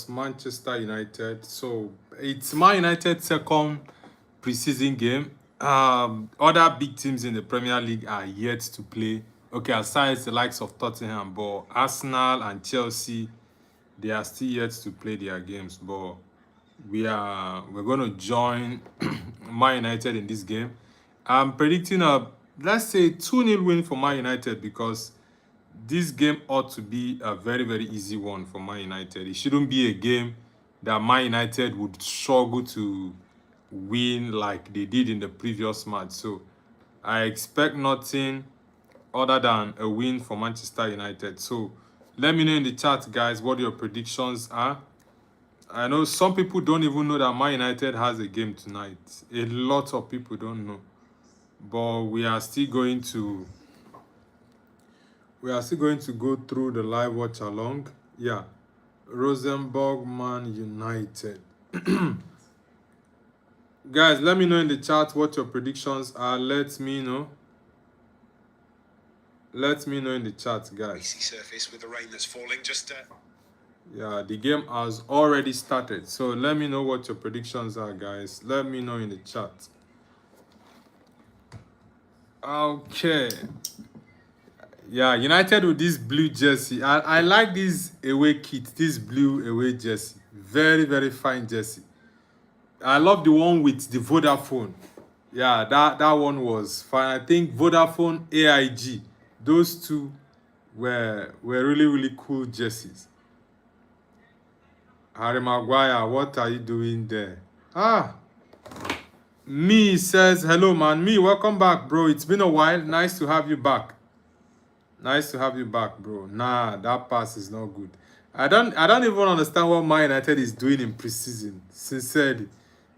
Manchester United. So it's Man United's second preseason game. Other big teams in the Premier League are yet to play. Okay, aside the likes of Tottenham, but Arsenal and Chelsea, they are still yet to play their games. But we're going to join Man United in this game. I'm predicting a, let's say, 2-0 win for Man United, because this game ought to be a very, very easy one for Man United. It shouldn't be a game that Man United would struggle to win like they did in the previous match. So I expect nothing other than a win for Manchester United. So let me know in the chat, guys, what your predictions are. I know some people don't even know that Man United has a game tonight. A lot of people don't know. But we are still going to go through the live watch along. Yeah. Rosenborg, Man United. Guys, let me know in the chat what your predictions are. Let me know. Let me know in the chat, guys. Icy surface with the rain that's falling. Yeah, the game has already started. So let me know what your predictions are, guys. Let me know in the chat. Okay. Yeah, United with this blue jersey. I like this away kit, this blue away jersey. Very, very fine jersey. I love the one with the Vodafone. Yeah, that one was fine. I think Vodafone, AIG, those two were really, really cool jerseys. Harry Maguire, what are you doing there? Me says, hello, man. Me, welcome back, bro. It's been a while. Nice to have you back. Nice to have you back, bro. Nah, that pass is not good. I don't even understand what Man United is doing in preseason. Sincerely,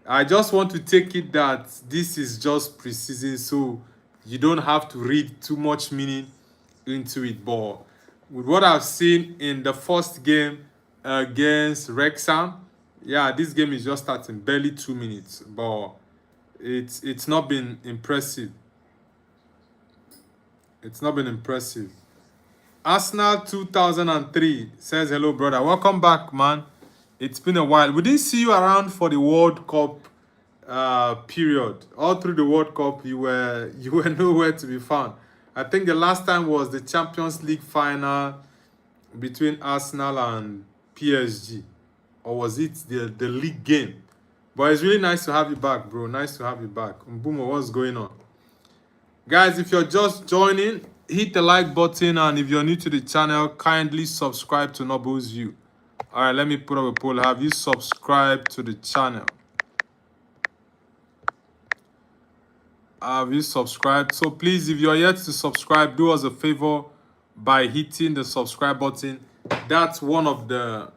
I just want to take it that this is just preseason, so you don't have to read too much meaning into it. But with what I've seen in the first game against Wrexham, yeah, this game is just starting, barely 2 minutes, but it's not been impressive. It's not been impressive. Arsenal 2003 says, hello, brother. Welcome back, man. It's been a while. We didn't see you around for the World Cup period. All through the World Cup, you were nowhere to be found. I think the last time was the Champions League final between Arsenal and PSG. Or was it the league game? But it's really nice to have you back, bro. Nice to have you back. Mbumo, what's going on? Guys, if you're just joining, hit the like button, and if you're new to the channel, kindly subscribe to Noble's View. All right, let me put up a poll. Have you subscribed to the channel? Have you subscribed? So please, if you're yet to subscribe, do us a favor by hitting the subscribe button. That's one of the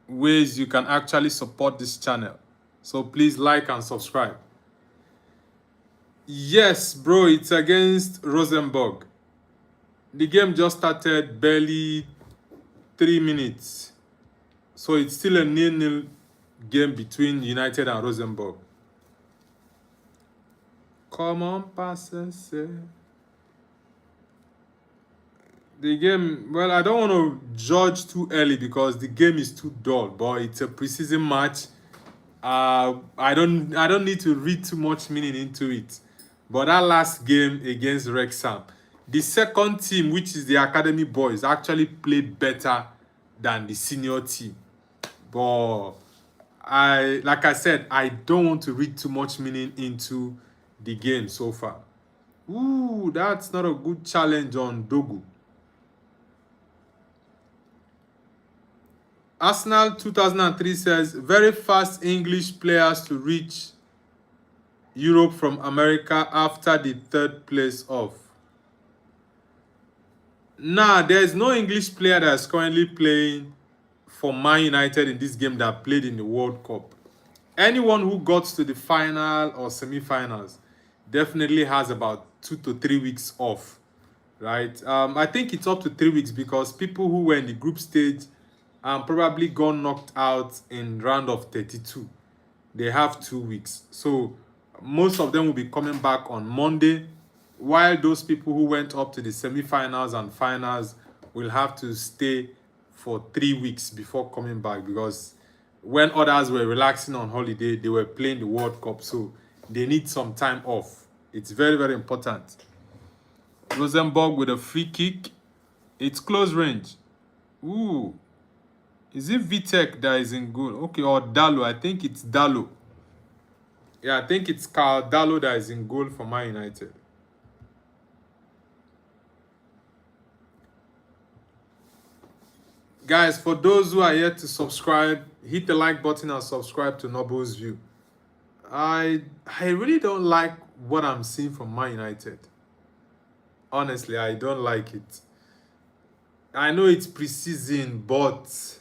ways you can actually support this channel. So please like and subscribe. Yes, bro, it's against Rosenborg. The game just started, barely 3 minutes. So it's still a 0-0 game between United and Rosenborg. Come on, pass and say. The game, well, I don't want to judge too early because the game is too dull, but it's a preseason match. I don't need to read too much meaning into it. But that last game against Wrexham, the second team, which is the academy boys, actually played better than the senior team. But like I said, I don't want to read too much meaning into the game so far. Ooh, that's not a good challenge on Dogu. Arsenal 2003 says, very fast English players to reach Europe from America after the third place off. Nah, there's no English player that's currently playing for Man United in this game that played in the World Cup. Anyone who got to the final or semi-finals definitely has about 2 to 3 weeks off, right? I think it's up to 3 weeks because people who were in the group stage probably got knocked out in round of 32. They have 2 weeks. So most of them will be coming back on Monday, while those people who went up to the semi-finals and finals will have to stay for 3 weeks before coming back, because when others were relaxing on holiday, they were playing the World Cup, so they need some time off. It's very, very important. Rosenborg with a free kick. It's close range. Ooh. Is it Vitek that is in goal? Okay, or Dalo. I think it's Dalo. Yeah, I think it's Carl Dalo that is in goal for Man United. Guys, for those who are yet to subscribe, hit the like button and subscribe to Noble's View. I really don't like what I'm seeing from Man United. Honestly, I don't like it. I know it's preseason, but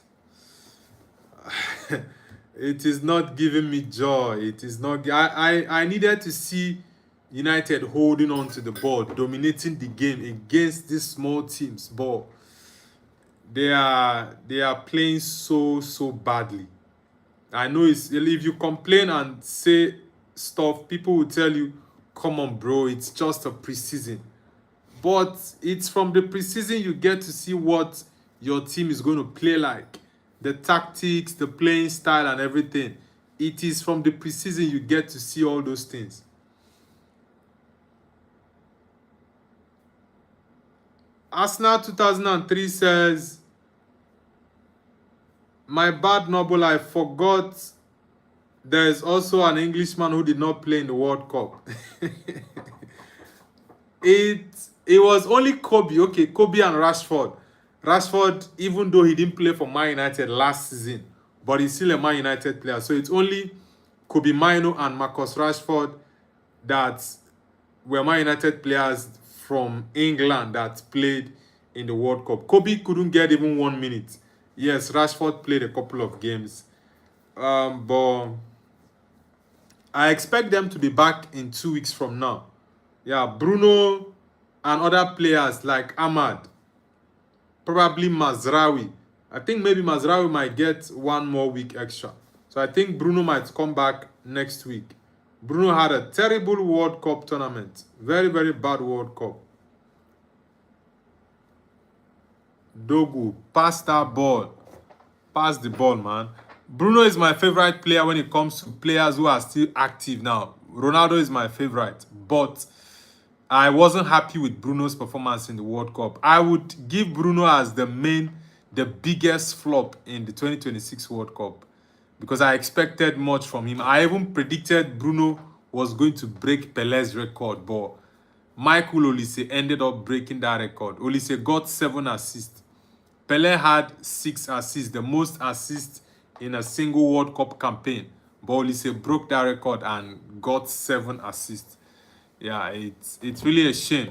it is not giving me joy. It is not. I needed to see United holding on to the ball, dominating the game against these small teams, but they are playing so badly. I know it's, if you complain and say stuff, people will tell you, come on bro, it's just a preseason. But it's from the preseason you get to see what your team is going to play like, the tactics, the playing style and everything. It is from the preseason you get to see all those things. Arsenal 2003 says, my bad, Noble, I forgot there is also an Englishman who did not play in the World Cup. It was only Kobe. Okay, Kobe and Rashford. Rashford, even though he didn't play for Man United last season, but he's still a Man United player. So it's only Kobe Mino and Marcus Rashford that were Man United players from England that played in the World Cup. Kobe couldn't get even 1 minute. Yes, Rashford played a couple of games. But I expect them to be back in 2 weeks from now. Yeah, Bruno and other players like Ahmad, probably Mazraoui. I think maybe Mazraoui might get 1 more week extra. So I think Bruno might come back next week. Bruno had a terrible World Cup tournament. Very, very bad World Cup. Dogu, pass that ball. Pass the ball, man. Bruno is my favorite player when it comes to players who are still active now. Ronaldo is my favorite, but I wasn't happy with Bruno's performance in the World Cup. I would give Bruno as the biggest flop in the 2026 World Cup, because I expected much from him. I even predicted Bruno was going to break Pele's record, but Michael Olise ended up breaking that record. Olise got 7 assists. Pele had 6 assists, the most assists in a single World Cup campaign. But Olise broke that record and got 7 assists. Yeah, it's really a shame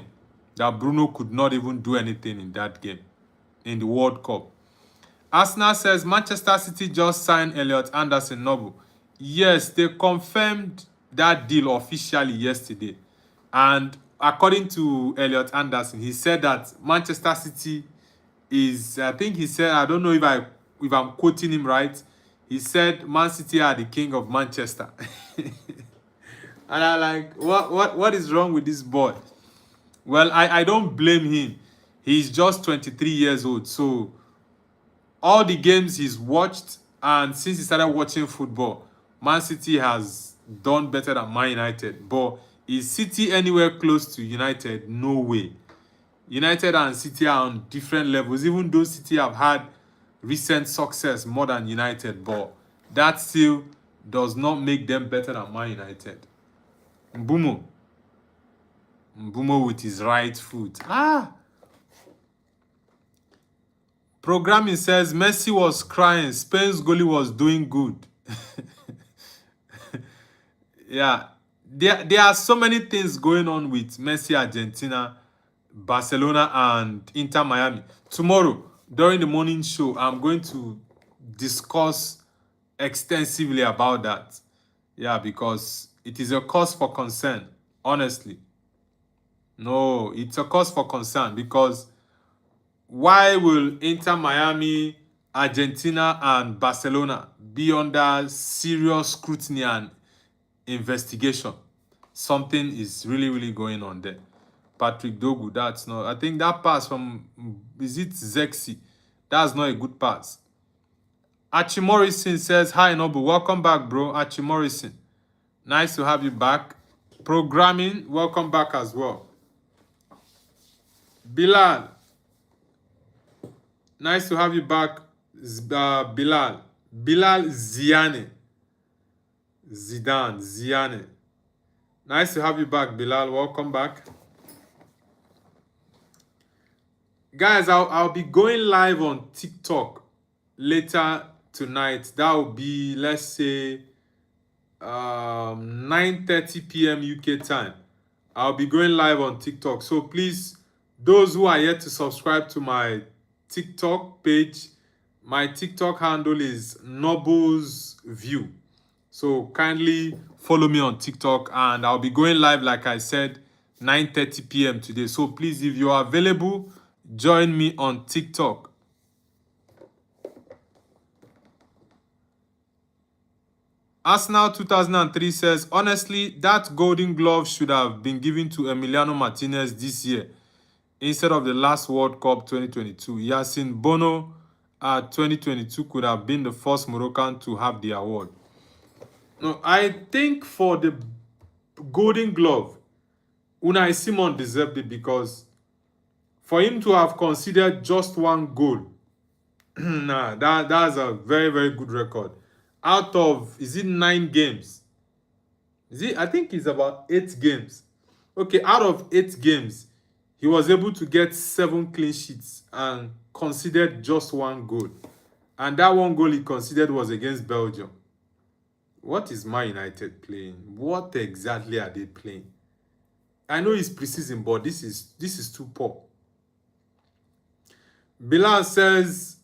that Bruno could not even do anything in that game, in the World Cup. Arsenal says Manchester City just signed Elliot Anderson Noble. Yes, they confirmed that deal officially yesterday. And according to Elliot Anderson, he said that Manchester City is, I think he said, I don't know if I'm quoting him right. He said Man City are the king of Manchester. And I'm like, what is wrong with this boy? Well, I don't blame him. He's just 23 years old. So all the games he's watched, and since he started watching football, Man City has done better than Man United. But is City anywhere close to United? No way. United and City are on different levels, even though City have had recent success more than United, but that still does not make them better than Man United. Mbumo with his right foot. Programming says Messi was crying. Spain's goalie was doing good. Yeah, there are so many things going on with Messi, Argentina, Barcelona, and Inter Miami. Tomorrow, during the morning show, I'm going to discuss extensively about that. Yeah, because it is a cause for concern, honestly. No, it's a cause for concern, because why will Inter Miami, Argentina, and Barcelona be under serious scrutiny and investigation? Something is really going on there. Patrick Dogu, that's not, I think that pass from, is it Zexi? That's not a good pass. Archie Morrison says, hi, Nobu. Welcome back, bro. Archie Morrison. Nice to have you back. Programming, welcome back as well. Bilal. Nice to have you back, Bilal. Bilal Ziane. Ziane. Nice to have you back, Bilal. Welcome back. Guys, I'll be going live on TikTok later tonight. That will be, let's say, 9:30 p.m. UK time. I'll be going live on TikTok. So please, those who are yet to subscribe to my TikTok page, my TikTok handle is Nobles View. So kindly follow me on TikTok, and I'll be going live, like I said, 9:30 p.m. today. So please, if you are available, join me on TikTok. Arsenal 2003 says, honestly, that golden glove should have been given to Emiliano Martinez this year instead of the last World Cup 2022. Yasin Bono at 2022 could have been the first Moroccan to have the award. No, I think for the golden glove, Unai Simon deserved it, because for him to have considered just one goal, nah, that's a very, very good record. Out of, is it 9 games? I think it's about 8 games. Okay, out of 8 games, he was able to get 7 clean sheets and considered just one goal. And that one goal he considered was against Belgium. What is Man United playing? What exactly are they playing? I know it's preseason, but this is too poor. Bilal says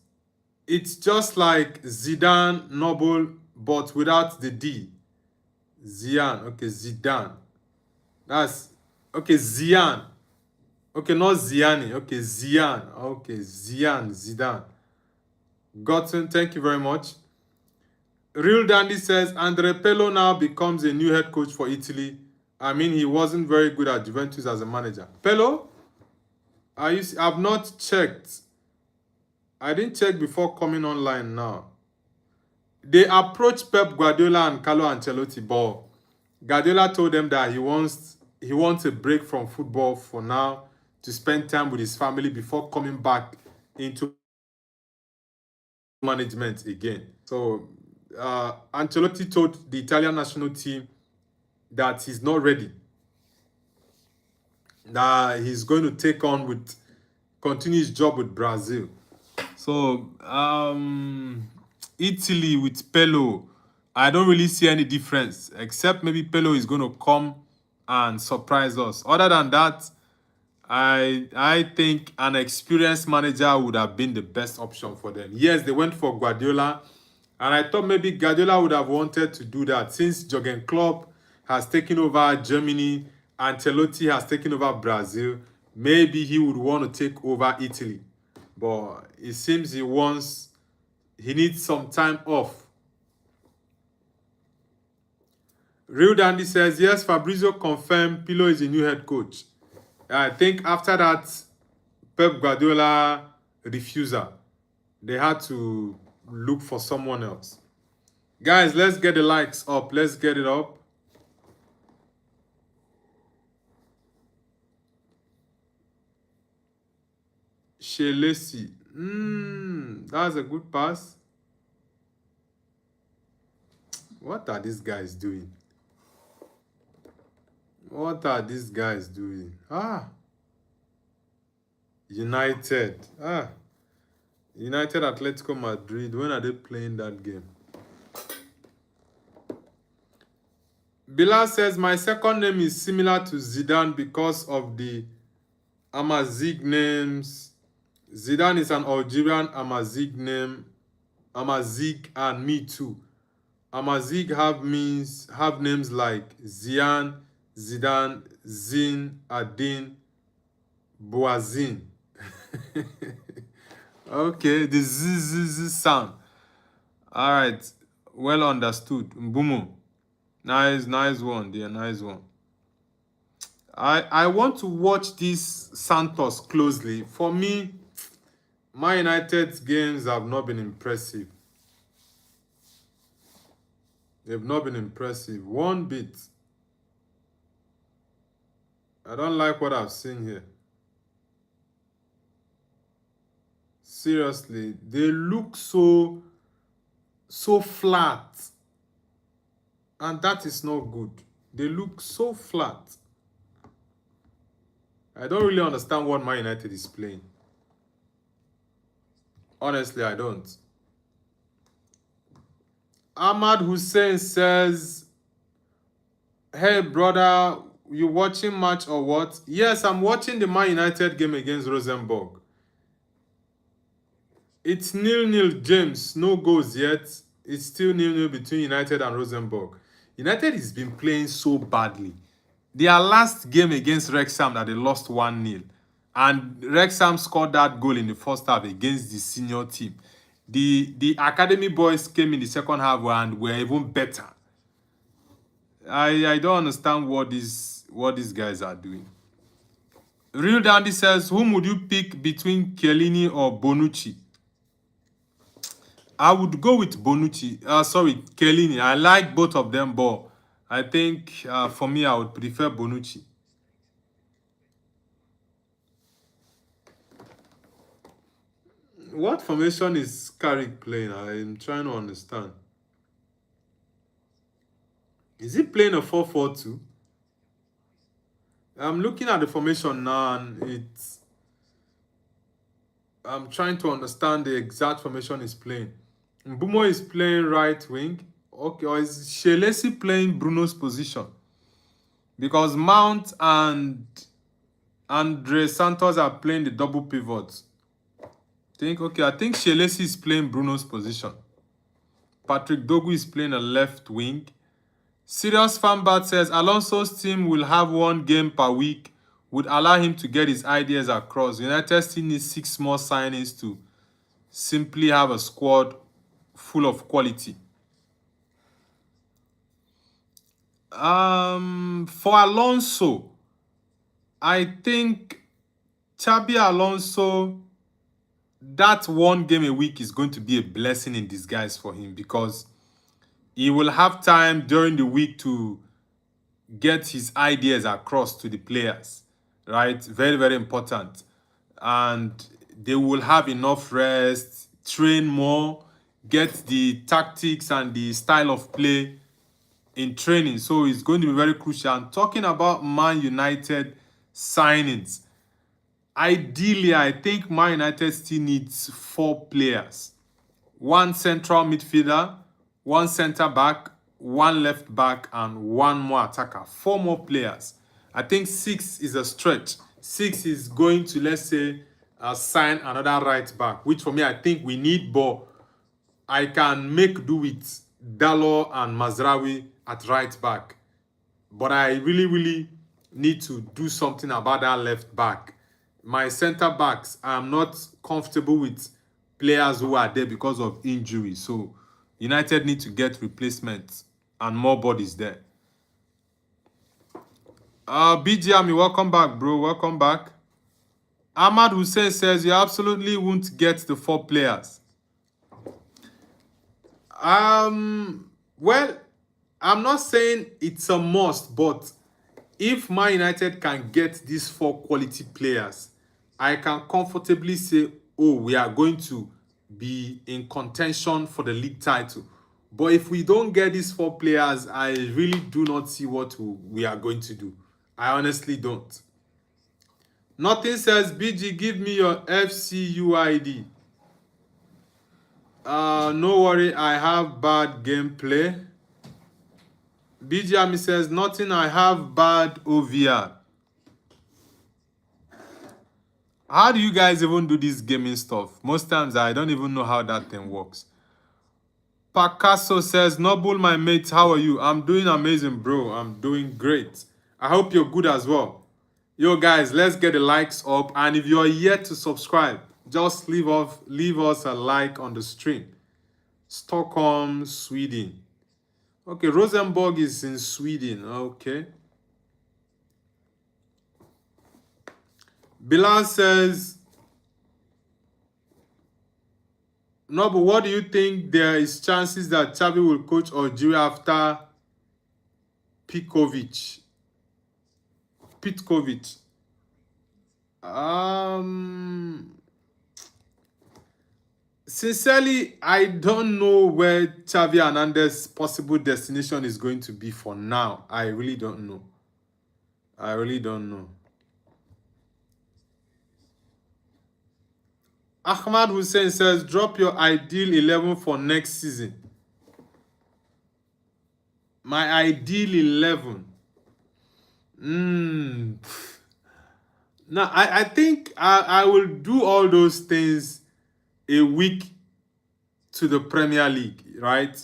it's just like Zidane Noble, but without the D. Zian. Okay, Zidane. That's okay, Zian. Okay, not Ziani. Okay, Zian. Okay, Zidane. Gotten, thank you very much. Real Dandy says Andre Pello now becomes a new head coach for Italy. I mean, he wasn't very good at Juventus as a manager. Pello? I've not checked. I didn't check before coming online now. They approached Pep Guardiola and Carlo Ancelotti, but Guardiola told them that he wants a break from football for now to spend time with his family before coming back into management again. So Ancelotti told the Italian national team that he's not ready, that he's going to continue his job with Brazil. So Italy with Pello, I don't really see any difference, except maybe Pello is going to come and surprise us. Other than that, I think an experienced manager would have been the best option for them. Yes, they went for Guardiola, and I thought maybe Guardiola would have wanted to do that since Jurgen Klopp has taken over Germany, Ancelotti has taken over Brazil. Maybe he would want to take over Italy, but it seems he needs some time off. Real Dandy says, yes, Fabrizio confirmed Pirlo is a new head coach. I think after that Pep Guardiola refusal, they had to look for someone else. Guys, let's get the likes up. Let's get it up. Shelesi. That's a good pass. What are these guys doing? What are these guys doing? United. United Atletico Madrid. When are they playing that game? Bilal says, my second name is similar to Zidane because of the Amazigh names. Zidane is an Algerian Amazigh name. Amazigh, and me too. Amazigh have names like Zian, Zidane, Zin, Adin, Boazin. Okay, the z sound. All right, well understood. Mbumo. Nice one, dear. Nice one. I want to watch this Santos closely. For me, Man United's games have not been impressive. They've not been impressive. One bit. I don't like what I've seen here. Seriously, they look so flat. And that is not good. They look so flat. I don't really understand what Man United is playing. Honestly, I don't. Ahmad Hussein says, hey brother, you watching match or what? Yes, I'm watching the Man United game against Rosenborg. It's 0-0, James. No goals yet. It's still 0-0 between United and Rosenborg. United has been playing so badly. Their last game against Wrexham that they lost 1-0. And Wrexham scored that goal in the first half against the senior team. The academy boys came in the second half and were even better. I don't understand what these guys are doing. Real Dandy says, whom would you pick between Chiellini or Bonucci? I would go with Bonucci. Chiellini. I like both of them, but I think for me, I would prefer Bonucci. What formation is Carrick playing? I'm trying to understand. Is he playing a 4-4-2? I'm looking at the formation now and I'm trying to understand the exact formation he's playing. Mbumo is playing right wing. Okay, or is Shelesi playing Bruno's position? Because Mount and Andre Santos are playing the double pivots. I think Shelesi is playing Bruno's position. Patrick Dogu is playing a left wing. Serious Fanbat says Alonso's team will have one game per week, would allow him to get his ideas across. United still needs 6 more signings to simply have a squad full of quality. For Alonso, I think Xabi Alonso, that one game a week is going to be a blessing in disguise for him because he will have time during the week to get his ideas across to the players, right? Very, very important. And they will have enough rest, train more, get the tactics and the style of play in training. So it's going to be very crucial. And talking about Man United signings, ideally, I think Man United still needs 4 players. 1 central midfielder, 1 centre back, 1 left back, and 1 more attacker. 4 more players. I think 6 is a stretch. 6 is going to, let's say, sign another right back, which for me, I think we need, but I can make do with Dalot and Mazraoui at right back. But I really, really need to do something about that left back. My centre backs, I'm not comfortable with players who are there because of injury. So United need to get replacements and more bodies there. BGM, welcome back, bro. Welcome back. Ahmad Hussein says you absolutely won't get the 4 players. Well, I'm not saying it's a must, but if Man United can get these 4 quality players, I can comfortably say, oh, we are going to be in contention for the league title. But if we don't get these 4 players, I really do not see what we are going to do. I honestly don't. Nothing says, BG, give me your FCU ID. No worry, I have bad gameplay. BGM says, nothing, I have bad OVR. How do you guys even do this gaming stuff? Most times I don't even know how that thing works. Picasso says, Noble, my mate, how are you? I'm doing amazing, bro. I'm doing great. I hope you're good as well. Yo, guys, let's get the likes up. And if you're yet to subscribe, just leave us a like on the stream. Stockholm, Sweden. Okay, Rosenborg is in Sweden. Okay. Bilal says, No, but what do you think there is chances that Xavi will coach Algeria after Pikovic? Pitkovic. Sincerely, I don't know where Xavi Hernandez's possible destination is going to be for now. I really don't know. I really don't know. Ahmad Hussein says, drop your ideal 11 for next season. My ideal 11. No, I think I will do all those things a week to the Premier League, right?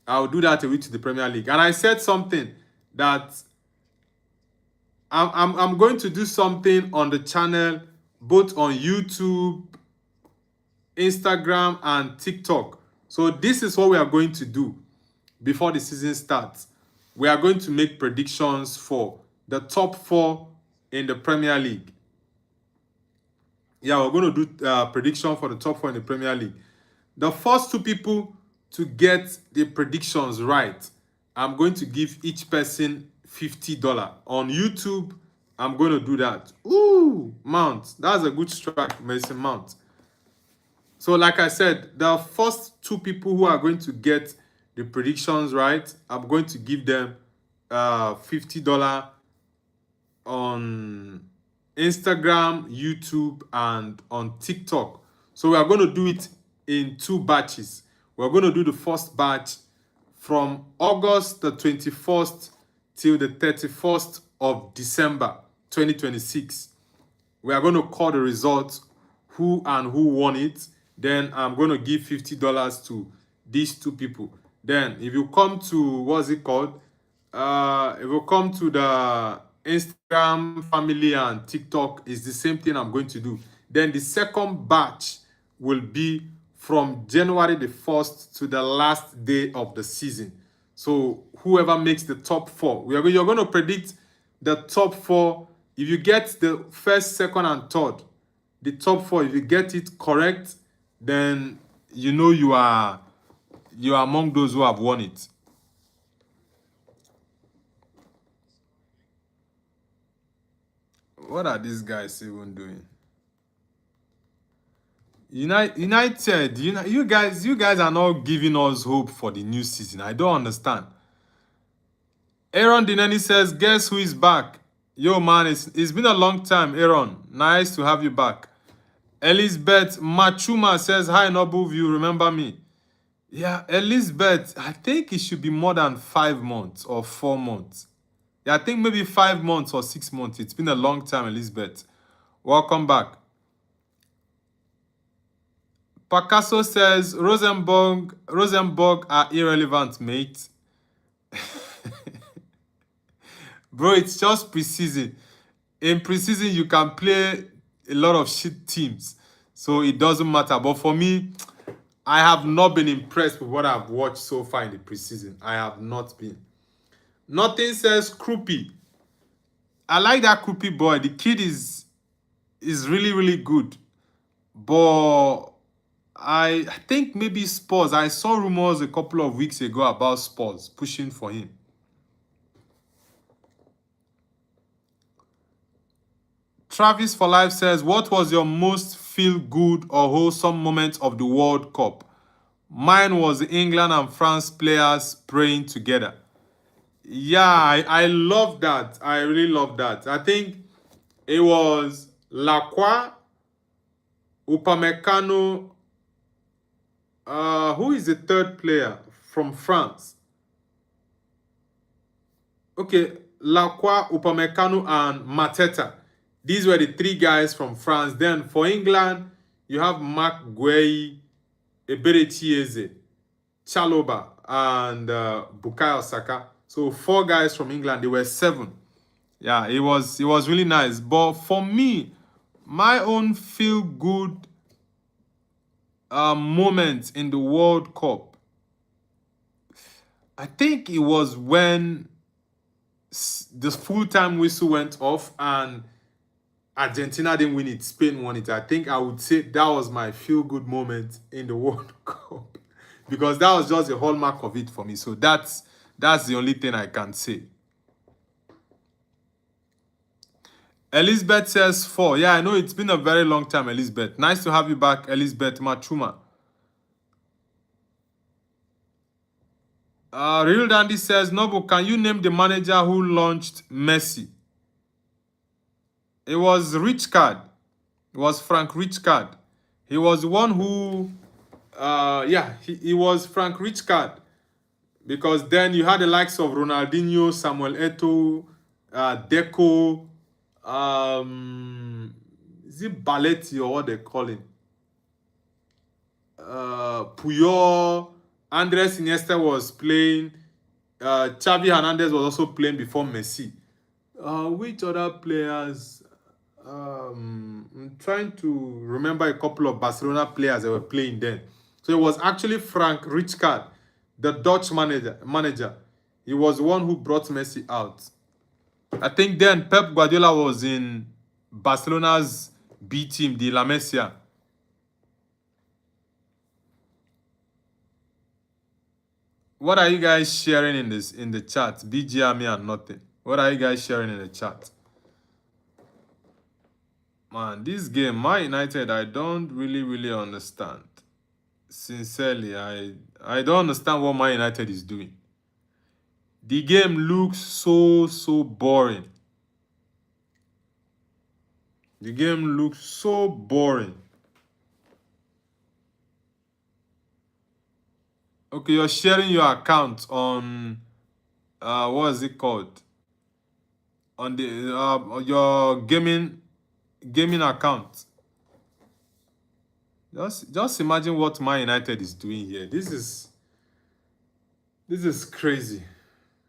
I'll do that a week to the Premier League. And I said something that I'm going to do something on the channel, both on YouTube, Instagram, and TikTok. So this is what we are going to do before the season starts. We are going to make predictions for the top 4 in the Premier League. Yeah, we're going to do prediction for the top 4 in the Premier League. The first 2 people to get the predictions right, I'm going to give each person $50. On YouTube, I'm going to do that. Ooh, Mount. That's a good strike, Mason Mount. So like I said, the first 2 people who are going to get the predictions right, I'm going to give them $50 on Instagram, YouTube, and on TikTok. So we are going to do it in 2 batches. We're going to do the first batch from August the 21st till the 31st of December 2026. We are going to call the results, who won it. Then I'm going to give $50 to these 2 people. Then if you come to, what's it called? If you come to the Instagram family and TikTok, is the same thing I'm going to do. Then the second batch will be from January the 1st to the last day of the season. So whoever makes the top 4, you're going to predict the top 4. If you get the first, second, and third, the top 4, if you get it correct, then you know you are among those who have won it. What are these guys even doing? United, you guys are not giving us hope for the new season. I don't understand. Aaron Dineni says, guess who is back? Yo, man, it's been a long time, Aaron. Nice to have you back. Elizabeth Machuma says, hi, Nobu, you remember me? Yeah, Elizabeth, I think it should be more than 5 months or 4 months. Yeah, I think maybe 5 months or 6 months. It's been a long time, Elizabeth. Welcome back. Picasso says, Rosenborg are irrelevant, mate. Bro, it's just preseason. In preseason, you can play a lot of shit teams. So it doesn't matter. But for me, I have not been impressed with what I've watched so far in the preseason. I have not been. Nothing says Krupi. I like that Krupi boy. The kid is really, really good. But I think maybe Spurs. I saw rumors a couple of weeks ago about Spurs pushing for him. Travis for Life says, what was your most feel-good or wholesome moment of the World Cup? Mine was England and France players praying together. Yeah, I love that. I really love that. I think it was Lacroix, Upamecano. Who is the third player from France? Okay, Lacroix, Upamecano, and Mateta. These were the 3 guys from France. Then for England, you have Mark Guehi, Eberechieze, Chaloba, and Bukayo Saka. So 4 guys from England. They were 7. Yeah, it was really nice. But for me, my own feel-good moment in the World Cup, I think it was when the full-time whistle went off and Argentina didn't win it, Spain won it. I think I would say that was my feel-good moment in the World Cup because that was just the hallmark of it for me. So that's the only thing I can say. Elizabeth says 4. Yeah, I know it's been a very long time, Elizabeth. Nice to have you back, Elizabeth Machuma. Real Dandy says, Noble, can you name the manager who launched Messi? It was Richcard. It was Frank Richcard. He was the one who, he was Frank Richcard. Because then you had the likes of Ronaldinho, Samuel Eto'o, Deco, is it Balletti or what they call him? Puyol, Andres Iniesta was playing. Xavi Hernandez was also playing before Messi. Which other players? I'm trying to remember a couple of Barcelona players that were playing then. So it was actually Frank Rijkaard, the Dutch manager. He was the one who brought Messi out. I think then Pep Guardiola was in Barcelona's B team, the La Masia. What are you guys sharing in the chat? BGM and nothing. What are you guys sharing in the chat? Man, this game, Man United, I don't really understand. Sincerely, I don't understand what Man United is doing. The game looks so boring. The game looks so boring. Okay, you're sharing your account on what is it called? On the your gaming account. Just imagine what Man United is doing here. This is crazy.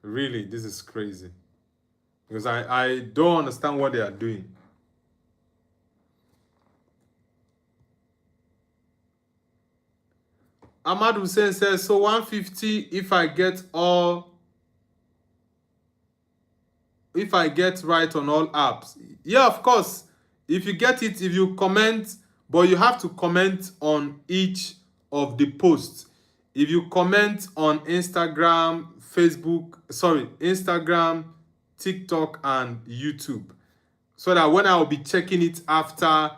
Really, this is crazy. Because I don't understand what they are doing. Ahmad Hussein says, so 150 if I get right on all apps. Yeah, of course. If you get it, if you comment, but you have to comment on each of the posts. If you comment on Instagram, TikTok, and YouTube, so that when I will be checking it after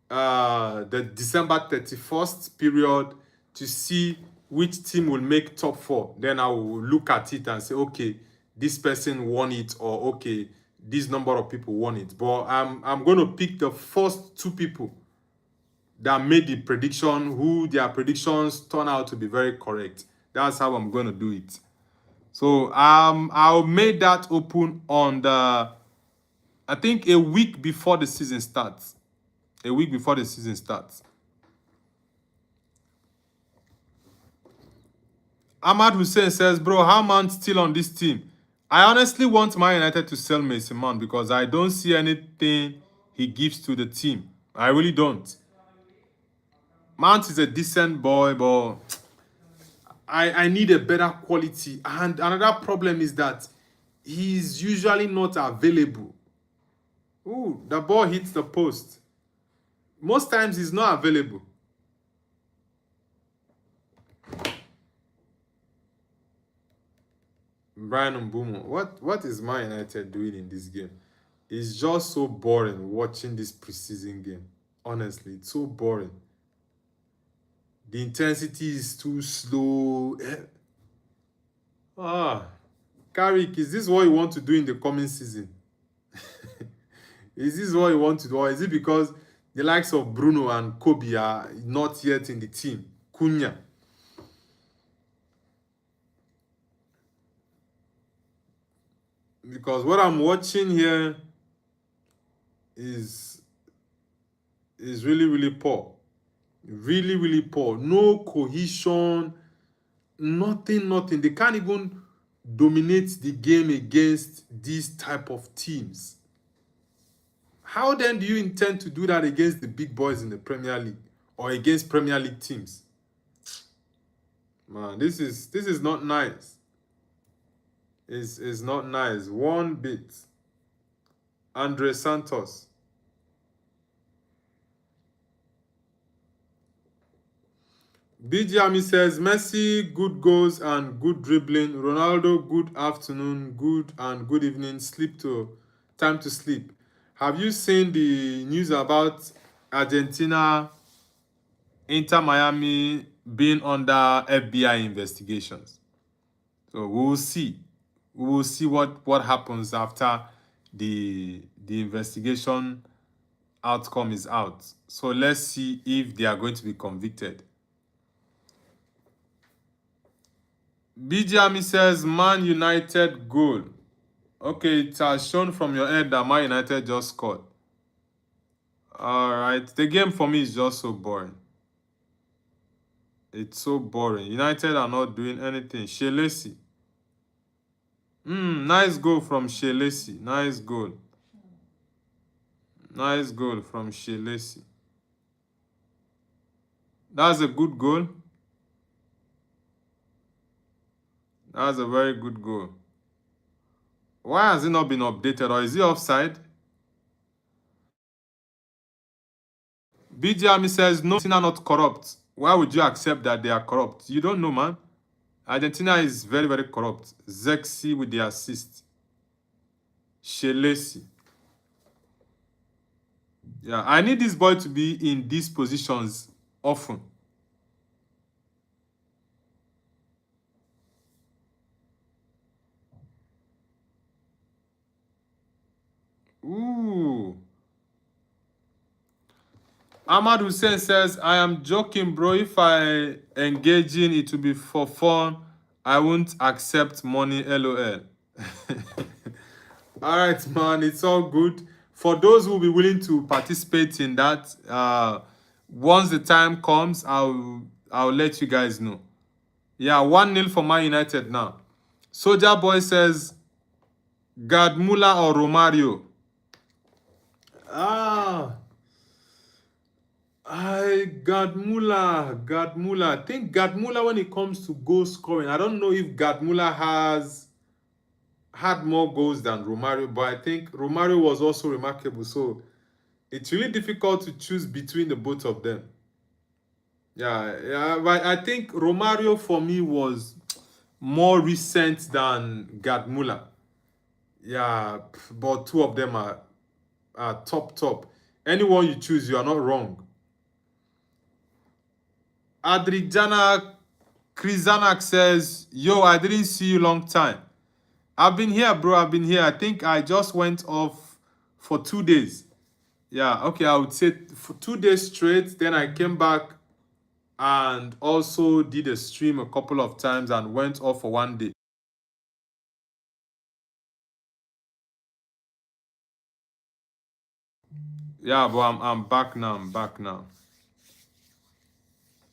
the December 31st period to see which team will make top 4, then I will look at it and say, okay, this person won it, or okay, this number of people won it. But I'm going to pick the first 2 people that made the prediction, who their predictions turn out to be very correct. That's how I'm going to do it. So I'll make that open on I think a week before the season starts. A week before the season starts. Ahmad Hussein says, bro, how Mount still on this team? I honestly want Man United to sell Mason Mount because I don't see anything he gives to the team. I really don't. Mount is a decent boy, but I need a better quality. And another problem is that he's usually not available. Ooh, the ball hits the post. Most times he's not available. Brian Mbumo, what is Man United doing in this game? It's just so boring watching this preseason game. Honestly, it's so boring. The intensity is too slow. Carrick, is this what you want to do in the coming season? Is this what you want to do? Or is it because the likes of Bruno and Kobe are not yet in the team? Cunha. Because what I'm watching here is really poor. Really poor. No cohesion. Nothing. They can't even dominate the game against these type of teams. How then do you intend to do that against the big boys in the Premier League or against Premier League teams? Man, this is not nice. It's not nice one bit. Andre Santos. BG Ami says, Messi, good goals and good dribbling. Ronaldo, good afternoon, good and good evening. Time to sleep. Have you seen the news about Argentina, Inter Miami being under FBI investigations? So we will see. We will see what happens after the investigation outcome is out. So let's see if they are going to be convicted. BG says Man United goal. Okay, it has shown from your head that Man United just scored. Alright, the game for me is just so boring. It's so boring. United are not doing anything. Shelesi. Nice goal from Shelesi. Nice goal. Nice goal from Shelesi. That's a good goal. That's a very good goal. Why has it not been updated, or is he offside? BG Army says, no, Argentina not corrupt. Why would you accept that they are corrupt? You don't know, man. Argentina is very, very corrupt. Zexi with the assist. Shelesi. Yeah, I need this boy to be in these positions often. Ooh. Ahmad Hussein says, I am joking, bro. If I engage in it to be for fun, I won't accept money, LOL. All right, man, it's all good. For those who will be willing to participate in that, once the time comes, I'll let you guys know. Yeah, 1-0 for Man United now. Soldier Boy says, Gadmula or Romario? Gadmula. I think Gadmula, when it comes to goal scoring, I don't know if Gadmula has had more goals than Romario, but I think Romario was also remarkable. So it's really difficult to choose between the both of them. Yeah, but I think Romario for me was more recent than Gadmula. Yeah, but two of them are top. Anyone you choose, you are not wrong. Adriana Krizanak says, yo, I didn't see you long time. I've been here, bro. I've been here. I think I just went off for 2 days. Yeah, okay, I would say for 2 days straight. Then I came back and also did a stream a couple of times and went off for 1 day. Yeah, but I'm back now. I'm back now.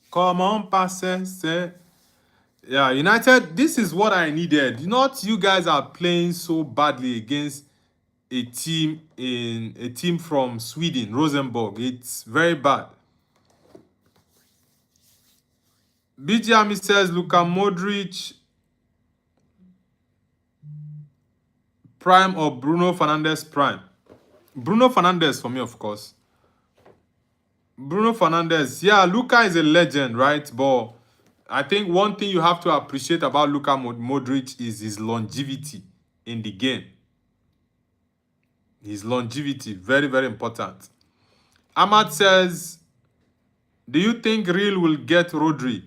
Come on, passe. Yeah, United, this is what I needed. Not you guys are playing so badly against a team from Sweden, Rosenborg. It's very bad. BG Army says Luka Modric prime or Bruno Fernandes prime. Bruno Fernandes for me, of course. Bruno Fernandes, yeah, Luka is a legend, right? But I think one thing you have to appreciate about Luka Modric is his longevity in the game. His longevity, very, very important. Ahmad says, do you think Real will get Rodri?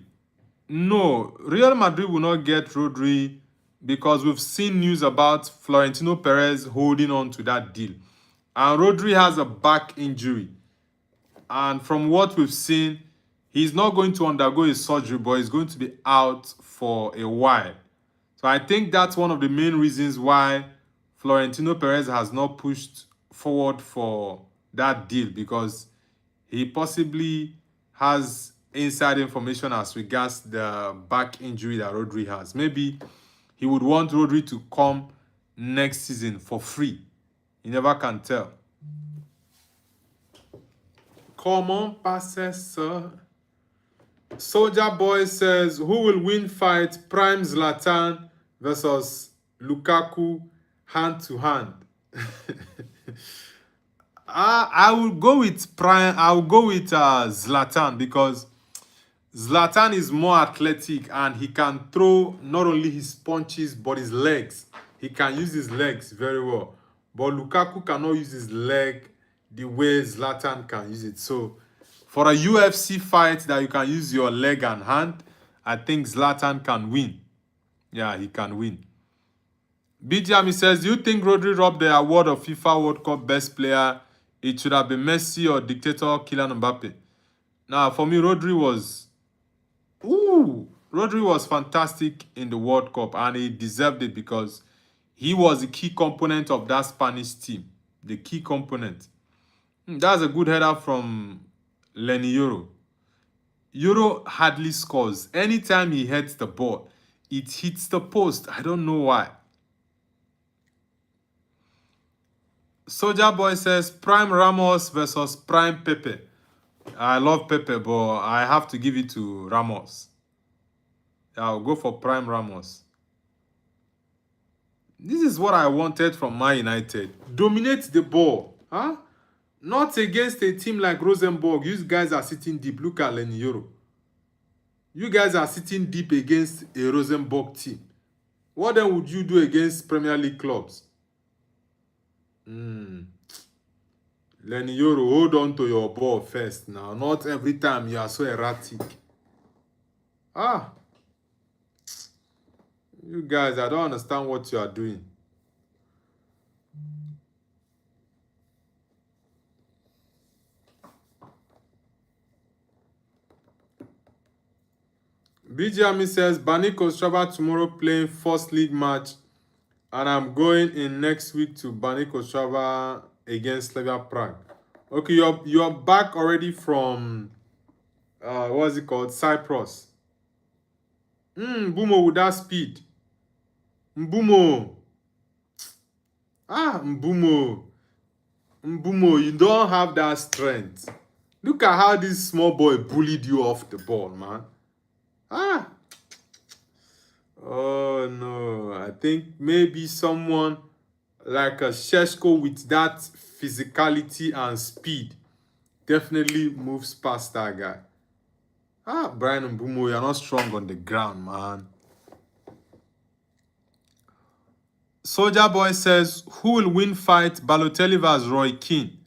No, Real Madrid will not get Rodri because we've seen news about Florentino Perez holding on to that deal. And Rodri has a back injury. And from what we've seen, he's not going to undergo a surgery, but he's going to be out for a while. So I think that's one of the main reasons why Florentino Perez has not pushed forward for that deal, because he possibly has inside information as regards the back injury that Rodri has. Maybe he would want Rodri to come next season for free. You never can tell. Comment passe ça? Soldier Boy says, who will win fight, Prime Zlatan versus Lukaku hand to hand? I will go with Prime. I will go with Zlatan, because Zlatan is more athletic and he can throw not only his punches but his legs. He can use his legs very well. But Lukaku cannot use his leg the way Zlatan can use it. So for a UFC fight that you can use your leg and hand, I think Zlatan can win. Yeah, he can win. BGM says, do you think Rodri robbed the award of FIFA World Cup best player? It should have been Messi or dictator Kylian Mbappe. Now, for me, Rodri was fantastic in the World Cup and he deserved it because he was a key component of that Spanish team. The key component. That's a good header from Lenny Euro. Euro hardly scores. Anytime he heads the ball, it hits the post. I don't know why. Soldier Boy says, Prime Ramos versus Prime Pepe. I love Pepe, but I have to give it to Ramos. I'll go for Prime Ramos. This is what I wanted from Man United. Dominate the ball. Huh? Not against a team like Rosenborg. You guys are sitting deep. Look at Lenny Euro. You guys are sitting deep against a Rosenborg team. What then would you do against Premier League clubs? Lenny Euro, hold on to your ball first now. Not every time you are so erratic. You guys, I don't understand what you are doing. BGM says, Bani Kostrava tomorrow playing first league match. And I'm going in next week to Bani Kostrava against Slavia Prague. Okay, you're back already from what's it called? Cyprus. Mbumo with that speed. Mbumo. Mbumo. Mbumo, you don't have that strength. Look at how this small boy bullied you off the ball, man. Oh no, I think maybe someone like a Sheshko with that physicality and speed definitely moves past that guy. Brian Mbumo, you're not strong on the ground, man. Soldier Boy says, who will win fight, Balotelli vs Roy Keane?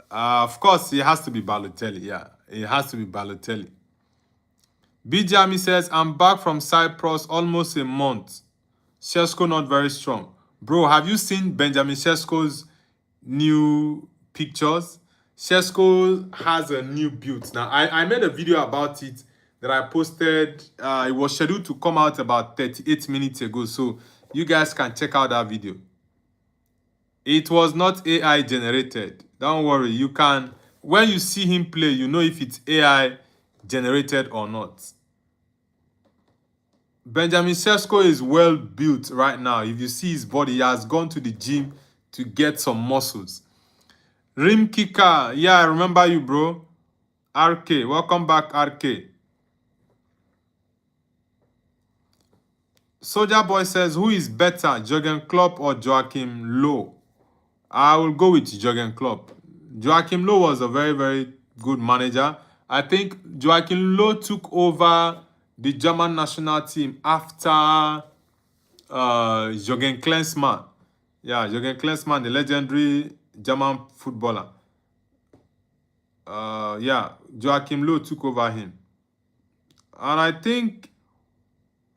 Of course, it has to be Balotelli. Yeah, it has to be Balotelli. Bijami says, I'm back from Cyprus almost a month. Sheshko not very strong. Bro, have you seen Benjamin Sheshko's new pictures? Sheshko has a new build. Now, I made a video about it that I posted. It was scheduled to come out about 38 minutes ago. So you guys can check out that video. It was not AI generated. Don't worry. You can, when you see him play, you know if it's AI generated or not. Benjamin Sheshko is well built right now. If you see his body, he has gone to the gym to get some muscles. Rim Kicker, yeah, I remember you, bro. RK, welcome back, RK. Soldier Boy says, who is better, Jurgen Klopp or Joachim Low? I will go with Jurgen Klopp. Joachim Low was a very, very good manager. I think Joachim Low took over the German national team after Jürgen Klinsmann. Yeah, Jürgen Klinsmann, the legendary German footballer. Yeah, Joachim Low took over him. And I think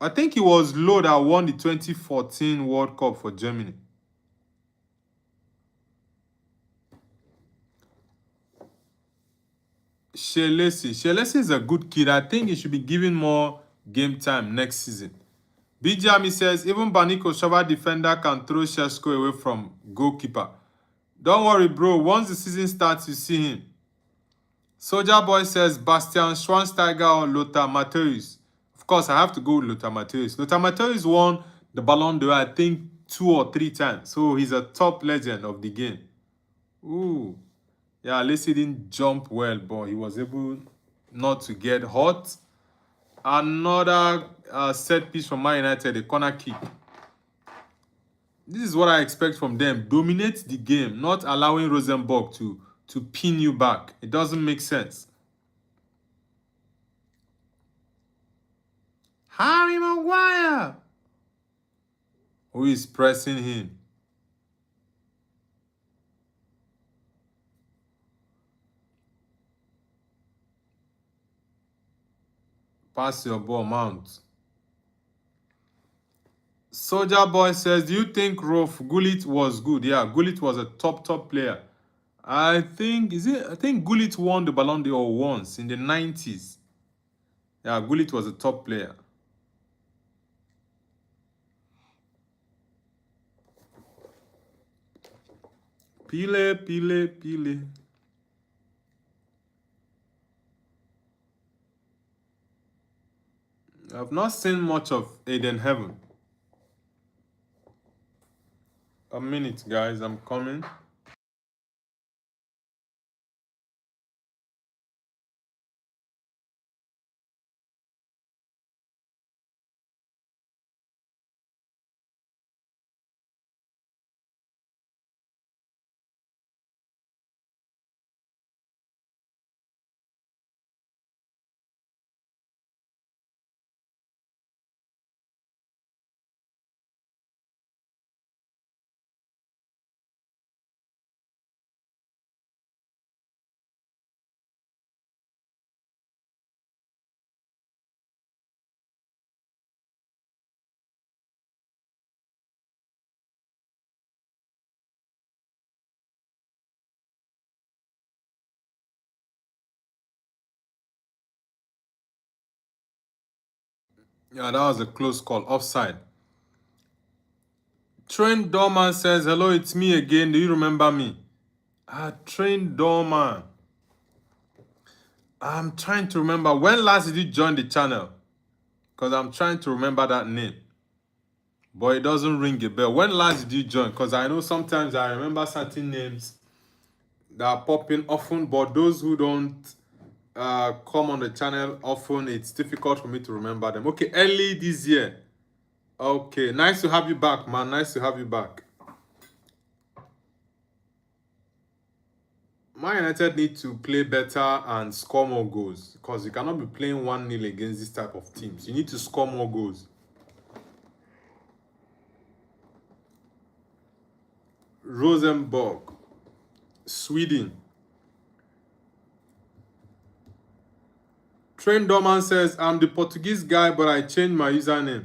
it was Low that won the 2014 World Cup for Germany. Shelesi is a good kid. I think he should be given more game time next season. Bijami says, even Bani Kostrava defender can throw Sheshko away from goalkeeper. Don't worry, bro. Once the season starts, you see him. Soldier Boy says, Bastian Schweinsteiger or Lothar Matthäus. Of course, I have to go with Lothar Matthäus. Lothar Matthäus won the Ballon d'Or, I think, 2 or 3 times. So he's a top legend of the game. Ooh. Yeah, at least he didn't jump well, but he was able not to get hot. Another set piece from Man United, a corner kick. This is what I expect from them. Dominate the game, not allowing Rosenborg to to pin you back. It doesn't make sense. Harry Maguire! Who is pressing him? Pass your ball, Mount. Soldier Boy says, do you think Rolf Gullit was good? Yeah, Gullit was a top player. I think Gullit won the Ballon d'Or once in the 90s. Yeah, Gullit was a top player. Pile. I've not seen much of Aiden Heaven. A minute, guys, I'm coming. Yeah, that was a close call. Offside. Trent Dorman says, hello, it's me again. Do you remember me? Trent Dorman. I'm trying to remember. When last did you join the channel? Because I'm trying to remember that name. But it doesn't ring a bell. When last did you join? Because I know sometimes I remember certain names that are popping often, but those who don't come on the channel often, it's difficult for me to remember them. Okay, early this year. Okay, nice to have you back, man. Nice to have you back. Man United need to play better and score more goals because you cannot be playing 1-0 against this type of teams. You need to score more goals. Rosenborg, Sweden. Trent Dorman says, I'm the Portuguese guy, but I changed my username.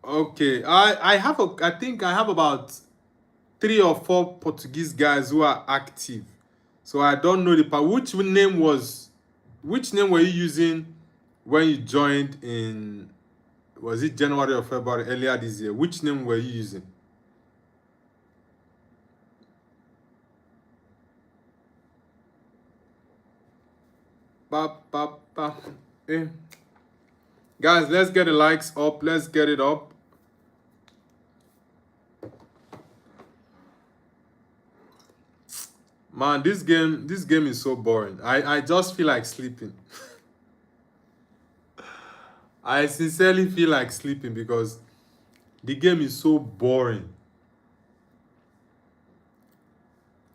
Okay, I think I have about 3 or 4 Portuguese guys who are active. So I don't know the part. Which name were you using when you joined in, was it January or February earlier this year? Which name were you using? Eh. Guys, let's get the likes up. Let's get it up. Man, this game is so boring. I just feel like sleeping. I sincerely feel like sleeping because the game is so boring.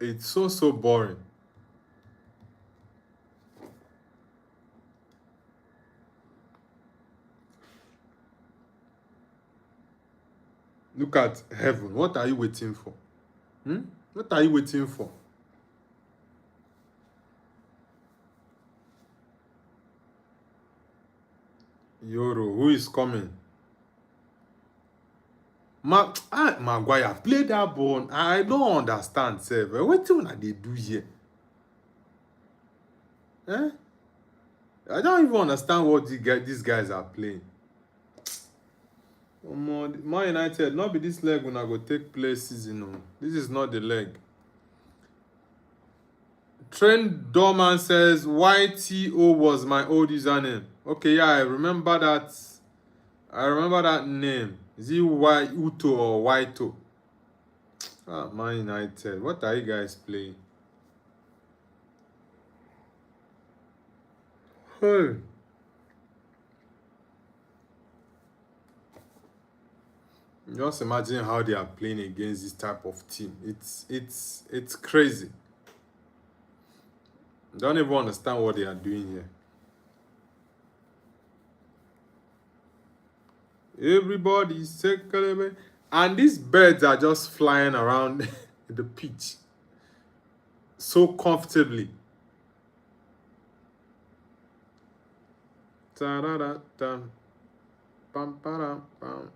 It's so boring. Look at heaven. What are you waiting for? What are you waiting for? Yoro, who is coming? Maguire, play that ball. I don't understand, sir. What do they do here? Eh? I don't even understand what these guys are playing. Man United, not be this leg when I go take place season. No. This is not the leg. Trent Dorman says YTO was my old username. Okay, yeah, I remember that. I remember that name. Is it Uto or Waito? Man United. What are you guys playing? Hey. Just imagine how they are playing against this type of team. It's crazy. Don't even understand what they are doing here. Everybody's circling, and these birds are just flying around the pitch so comfortably. Ta-da-da-dum, pam-pa-dum-pam.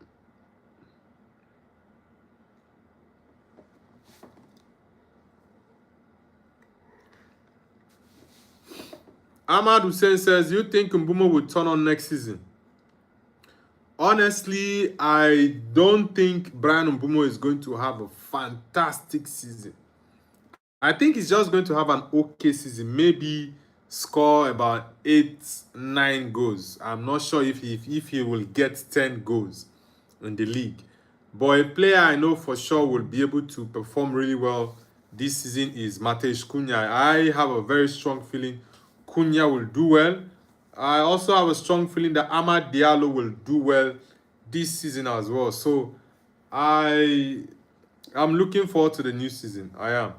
Ahmad Hussein says, you think Mbumo will turn on next season? Honestly, I don't think Brian Mbumo is going to have a fantastic season. I think he's just going to have an okay season. Maybe score about 8-9 goals. I'm not sure if he will get 10 goals in the league. But a player I know for sure will be able to perform really well this season is Matej Cunha. I have a very strong feeling Cunha will do well. I also have a strong feeling that Amad Diallo will do well this season as well. So I'm looking forward to the new season. I am.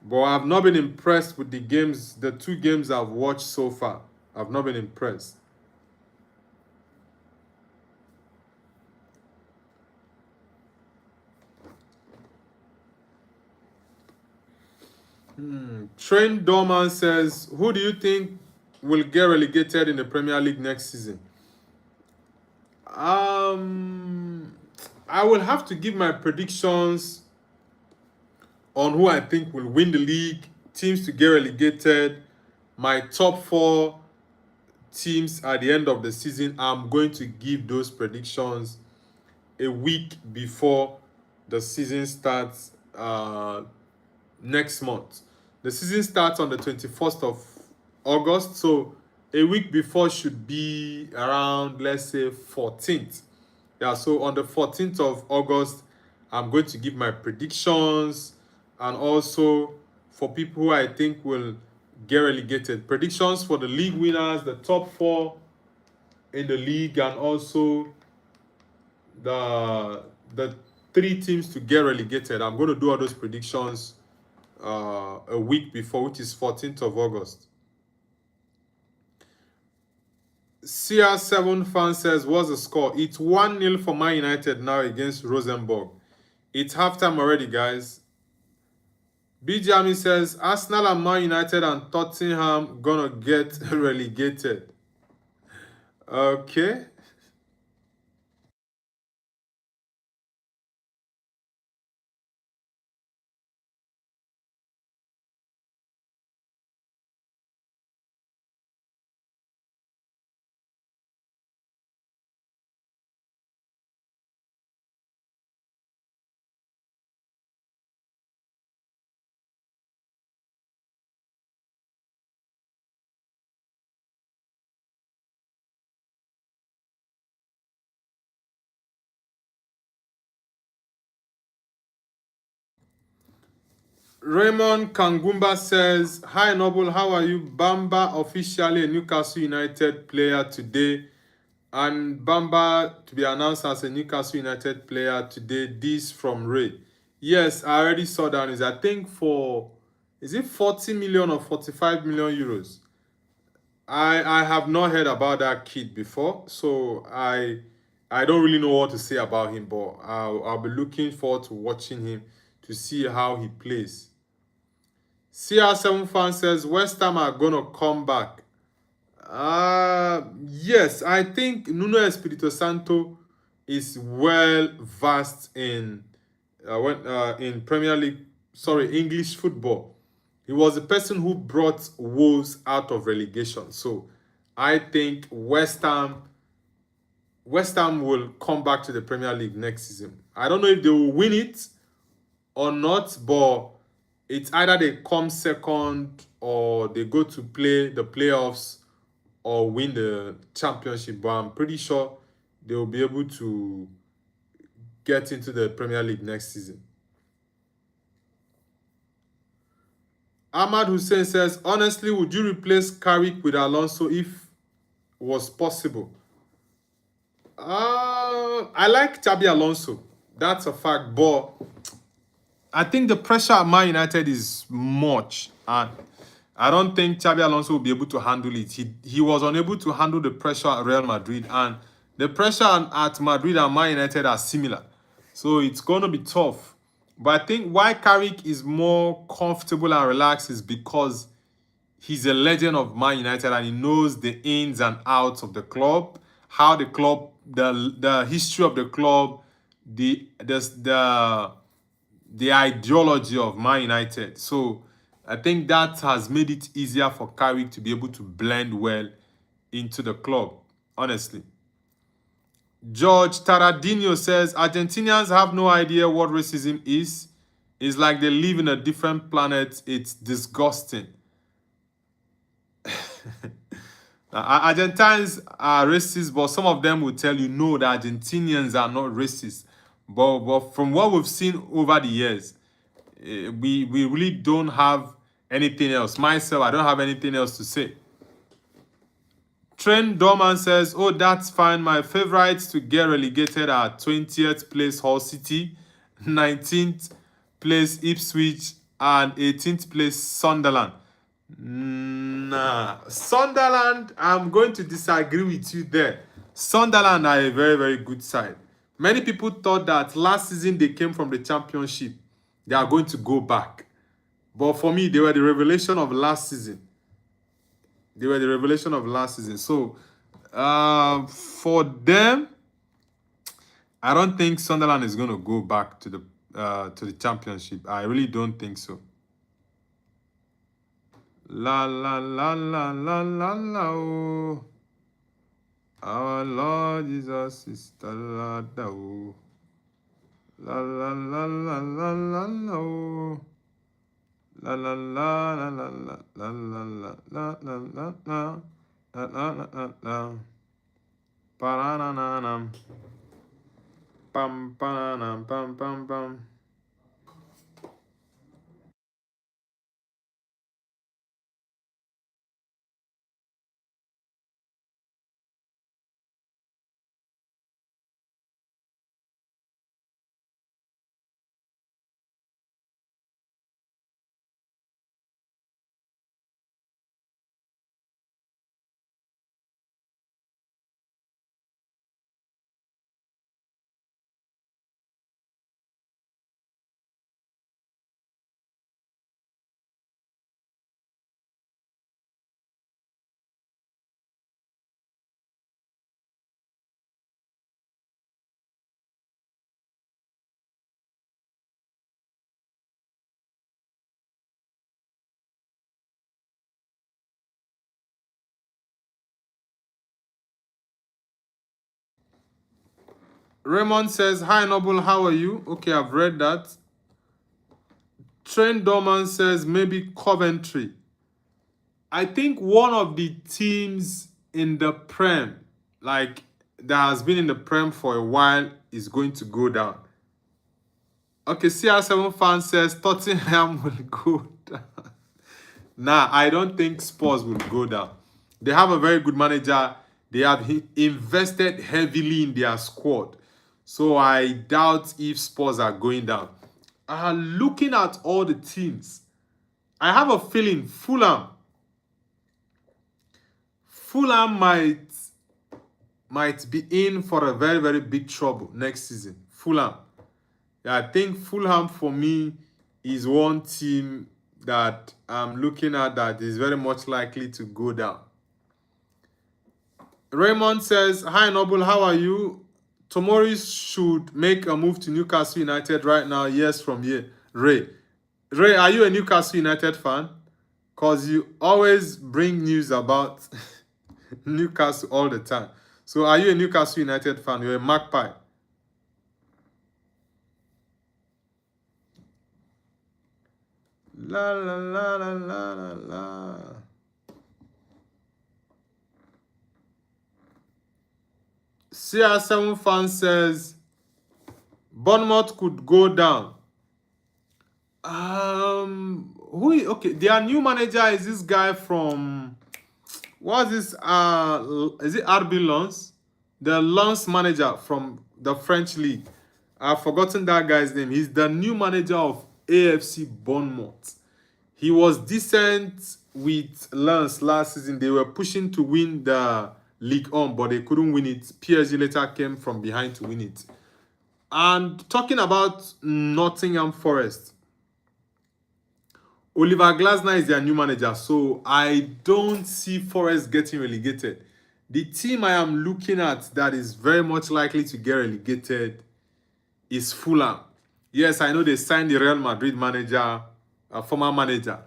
But I've not been impressed with the games, the 2 games I've watched so far. I've not been impressed. Trent Dorman says, who do you think will get relegated in the Premier League next season? I will have to give my predictions on who I think will win the league, teams to get relegated, my top 4 teams at the end of the season. I'm going to give those predictions a week before the season starts next month. The season starts on the 21st of August, so a week before should be around, let's say, 14th. Yeah, so on the 14th of August, I'm going to give my predictions, and also for people who I think will get relegated. Predictions for the league winners, the top 4 in the league, and also the 3 teams to get relegated. I'm going to do all those predictions a week before, which is 14th of August. CR7 fan says, what's the score? It's 1-0 for Man United now against Rosenborg. It's halftime already, guys. Bijami says, Arsenal and Man United and Tottenham gonna get relegated. Okay. Raymond Kangumba says, hi Noble, how are you? Bamba officially a Newcastle United player today. And Bamba to be announced as a Newcastle United player today. This from Ray. Yes, I already saw that. Is I think for, is it 40 million or 45 million euros? I have not heard about that kid before, so I don't really know what to say about him, but I'll be looking forward to watching him to see how he plays. CR7 fan says West Ham are gonna come back. Yes, I think Nuno Espirito Santo is well versed in Premier League, English football. He was the person who brought Wolves out of relegation. So I think West Ham will come back to the Premier League next season. I don't know if they will win it or not, but it's either they come second or they go to play the playoffs or win the championship. But I'm pretty sure they will be able to get into the Premier League next season. Ahmad Hussein says, honestly, would you replace Carrick with Alonso if was possible? I like Xabi Alonso. That's a fact. But I think the pressure at Man United is much. And I don't think Xabi Alonso will be able to handle it. He was unable to handle the pressure at Real Madrid, and the pressure at Madrid and Man United are similar. So it's going to be tough. But I think why Carrick is more comfortable and relaxed is because he's a legend of Man United and he knows the ins and outs of the club, how the club, the history of the club, the ideology of Man United. So I think that has made it easier for Carrick to be able to blend well into the club, honestly. George Taradino says Argentinians have no idea what racism is. It's like they live in a different planet. It's disgusting. Argentines are racist, but some of them will tell you no, the Argentinians are not racist. But from what we've seen over the years, we really don't have anything else. Myself, I don't have anything else to say. Trent Dorman says, oh, that's fine. My favorites to get relegated are 20th place Hull City, 19th place Ipswich, and 18th place Sunderland. Nah, Sunderland, I'm going to disagree with you there. Sunderland are a very, very good side. Many people thought that last season they came from the championship. They are going to go back. But for me, they were the revelation of last season. So, for them, I don't think Sunderland is going to go back to the championship. I really don't think so. La la la la la la la oh. Our Lord Jesus is the Lord oh. La la la la la la la oh. La la la la la la la la la la la la la la la la pa-na-na-na-nam pam pa-na-nam pam pam pam. Raymond says, hi Noble, how are you? Okay, I've read that. Trent Dorman says, maybe Coventry. I think one of the teams in the Prem, like that has been in the Prem for a while, is going to go down. Okay, CR7 fan says Tottenham will go down. Nah, I don't think Spurs will go down. They have a very good manager. They have invested heavily in their squad. So I doubt if Spurs are going down. Looking at all the teams, I have a feeling Fulham might be in for a very, very big trouble next season. Fulham. Yeah, I think Fulham for me is one team that I'm looking at that is very much likely to go down. Raymond says, hi Noble, how are you? Tomori should make a move to Newcastle United right now. Yes, from here. Ray, are you a Newcastle United fan? Because you always bring news about Newcastle all the time. So are you a Newcastle United fan? You're a Magpie. La la la la la la la. CR7 fan says Bournemouth could go down. Okay, their new manager is this guy from what's this? Is it RB Lens? The Lens manager from the French league. I've forgotten that guy's name. He's the new manager of AFC Bournemouth. He was decent with Lens last season. They were pushing to win the league on, but they couldn't win it. PSG later came from behind to win it. And talking about Nottingham Forest, Oliver Glasner is their new manager, so I don't see Forest getting relegated. The team I am looking at that is very much likely to get relegated is Fulham. Yes, I know they signed the Real Madrid manager, former manager,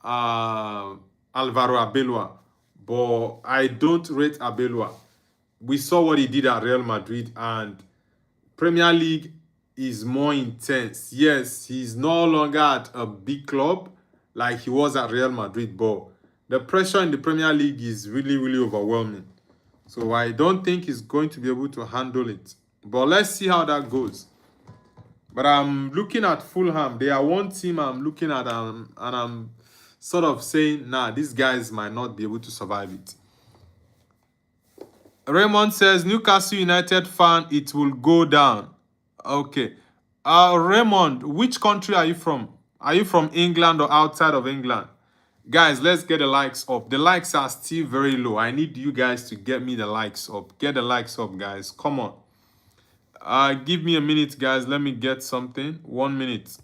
Alvaro Abelua, but I don't rate Abelua. We saw what he did at Real Madrid, and Premier League is more intense. Yes, he's no longer at a big club like he was at Real Madrid, but the pressure in the Premier League is really, really overwhelming. So I don't think he's going to be able to handle it. But let's see how that goes. But I'm looking at Fulham. They are one team I'm looking at, and I'm sort of saying, nah, these guys might not be able to survive it. Raymond says, Newcastle United fan, it will go down. Okay. Raymond, which country are you from? Are you from England or outside of England? Guys, let's get the likes up. The likes are still very low. I need you guys to get me the likes up. Get the likes up, guys. Come on. Give me a minute, guys. Let me get something. 1 minute.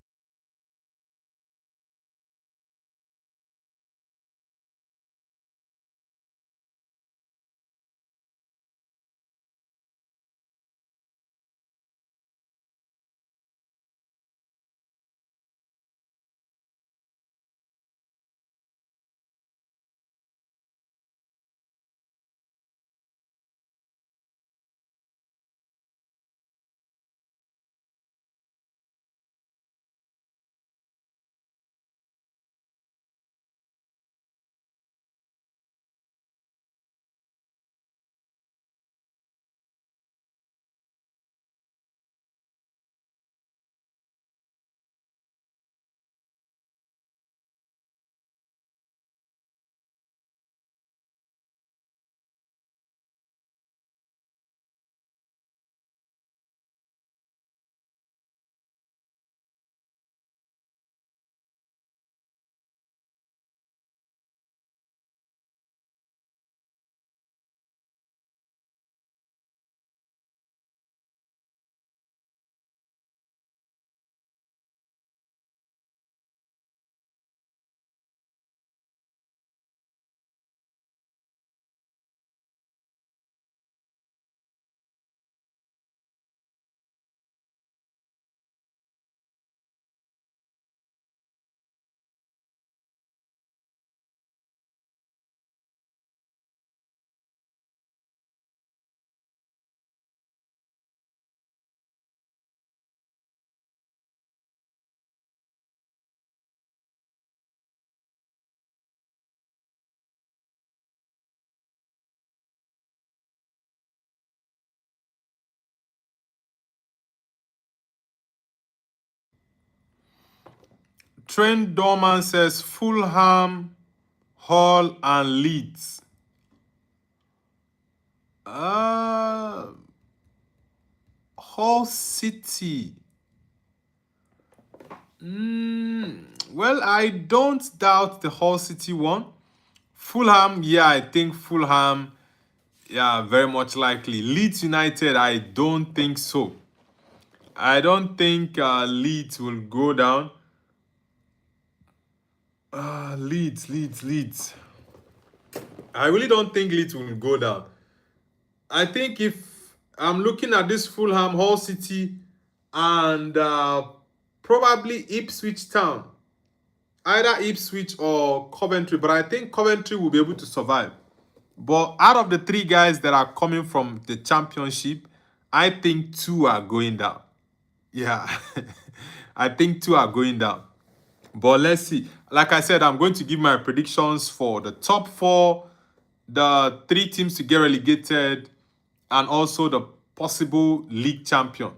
Trent Dorman says Fulham, Hull, and Leeds. Hull City. Well, I don't doubt the Hull City one. Fulham, yeah, I think Fulham, yeah, very much likely. Leeds United, I don't think so. I don't think Leeds will go down. Leeds. I really don't think Leeds will go down. I think if I'm looking at this Fulham, Hull City, and probably Ipswich Town, either Ipswich or Coventry, but I think Coventry will be able to survive. But out of the three guys that are coming from the championship, I think two are going down. Yeah, I think two are going down. But let's see. Like I said, I'm going to give my predictions for the top four, the three teams to get relegated, and also the possible league champion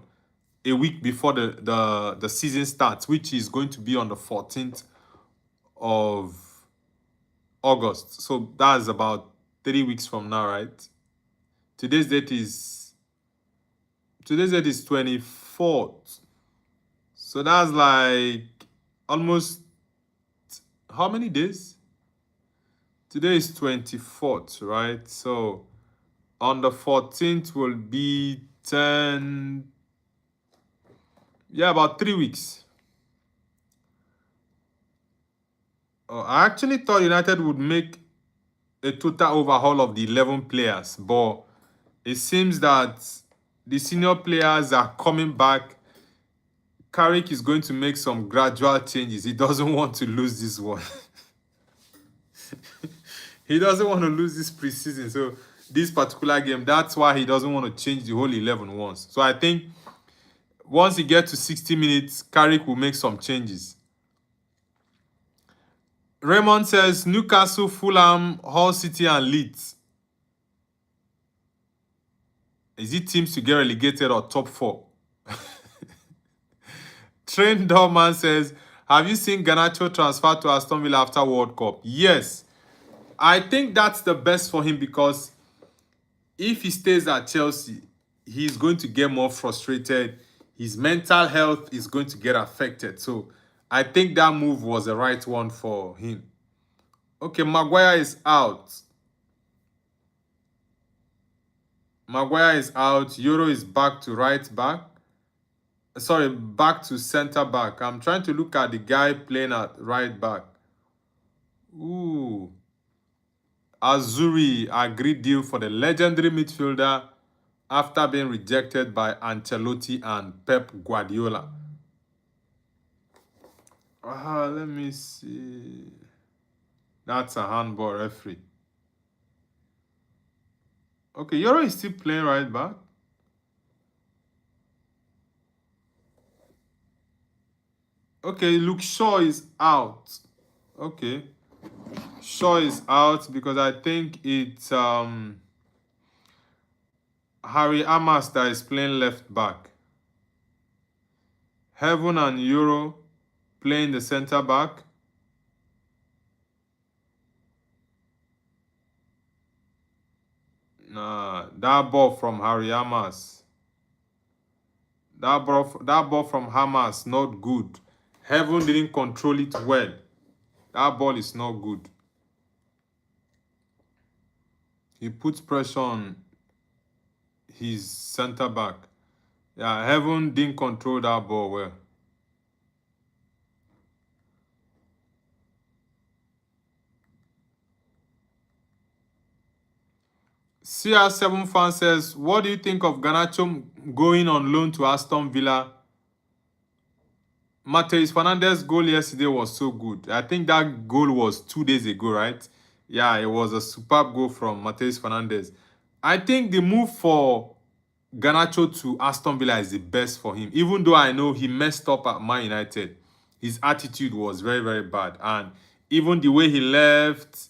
a week before the season starts, which is going to be on the 14th of August. So that's about 3 weeks from now, right? Today's date is 24th. So that's like almost how many days? Today is 24th, right? So on the 14th will be 10, yeah, about 3 weeks. I actually thought United would make a total overhaul of the 11 players, but it seems that the senior players are coming back. Carrick is going to make some gradual changes. He doesn't want to lose this one. He doesn't want to lose this preseason. So this particular game, that's why he doesn't want to change the whole 11 once. So I think once he gets to 60 minutes, Carrick will make some changes. Raymond says Newcastle, Fulham, Hull City, and Leeds. Is it teams to get relegated or top four? Train Dorman says, have you seen Garnacho transfer to Aston Villa after World Cup? Yes. I think that's the best for him because if he stays at Chelsea, he's going to get more frustrated. His mental health is going to get affected. So I think that move was the right one for him. Okay, Maguire is out. Maguire is out. Euro is back to right back. Sorry, back to center back. I'm trying to look at the guy playing at right back. Ooh. Azuri agreed deal for the legendary midfielder after being rejected by Ancelotti and Pep Guardiola. Let me see. That's a handball, referee. Okay, Euro is still playing right back. Okay, Luke Shaw is out. Okay. Shaw is out because I think it's Harry Amas that is playing left back. Heaven and Euro playing the center back. Nah, that ball from Harry Amas. That ball from Hamas, not good. Heaven didn't control it well. That ball is not good. He puts pressure on his center back. Yeah, Heaven didn't control that ball well. CR7 fan says, what do you think of Garnacho going on loan to Aston Villa? Matheus Fernandez's goal yesterday was so good. I think that goal was 2 days ago, right? Yeah, it was a superb goal from Matheus Fernandez. I think the move for Garnacho to Aston Villa is the best for him. Even though I know he messed up at Man United, his attitude was very, very bad. And even the way he left,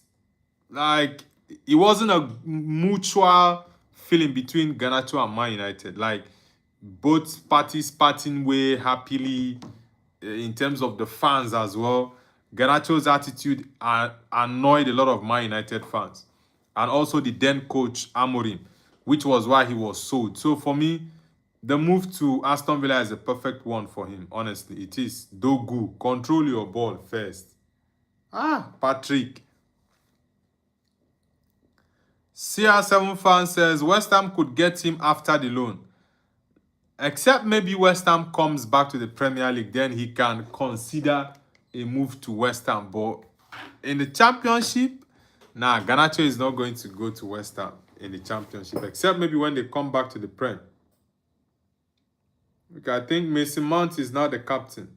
like, it wasn't a mutual feeling between Garnacho and Man United. Like, both parties parting way happily in terms of the fans as well. Garnacho's attitude annoyed a lot of Man United fans. And also the then coach, Amorim, which was why he was sold. So for me, the move to Aston Villa is a perfect one for him. Honestly, it is. Dogu, control your ball first. Patrick. CR7 fan says West Ham could get him after the loan. Except maybe West Ham comes back to the Premier League, then he can consider a move to West Ham. But in the Championship, nah, Garnacho is not going to go to West Ham in the Championship, except maybe when they come back to the Prem. Because I think Mason Mount is now the captain.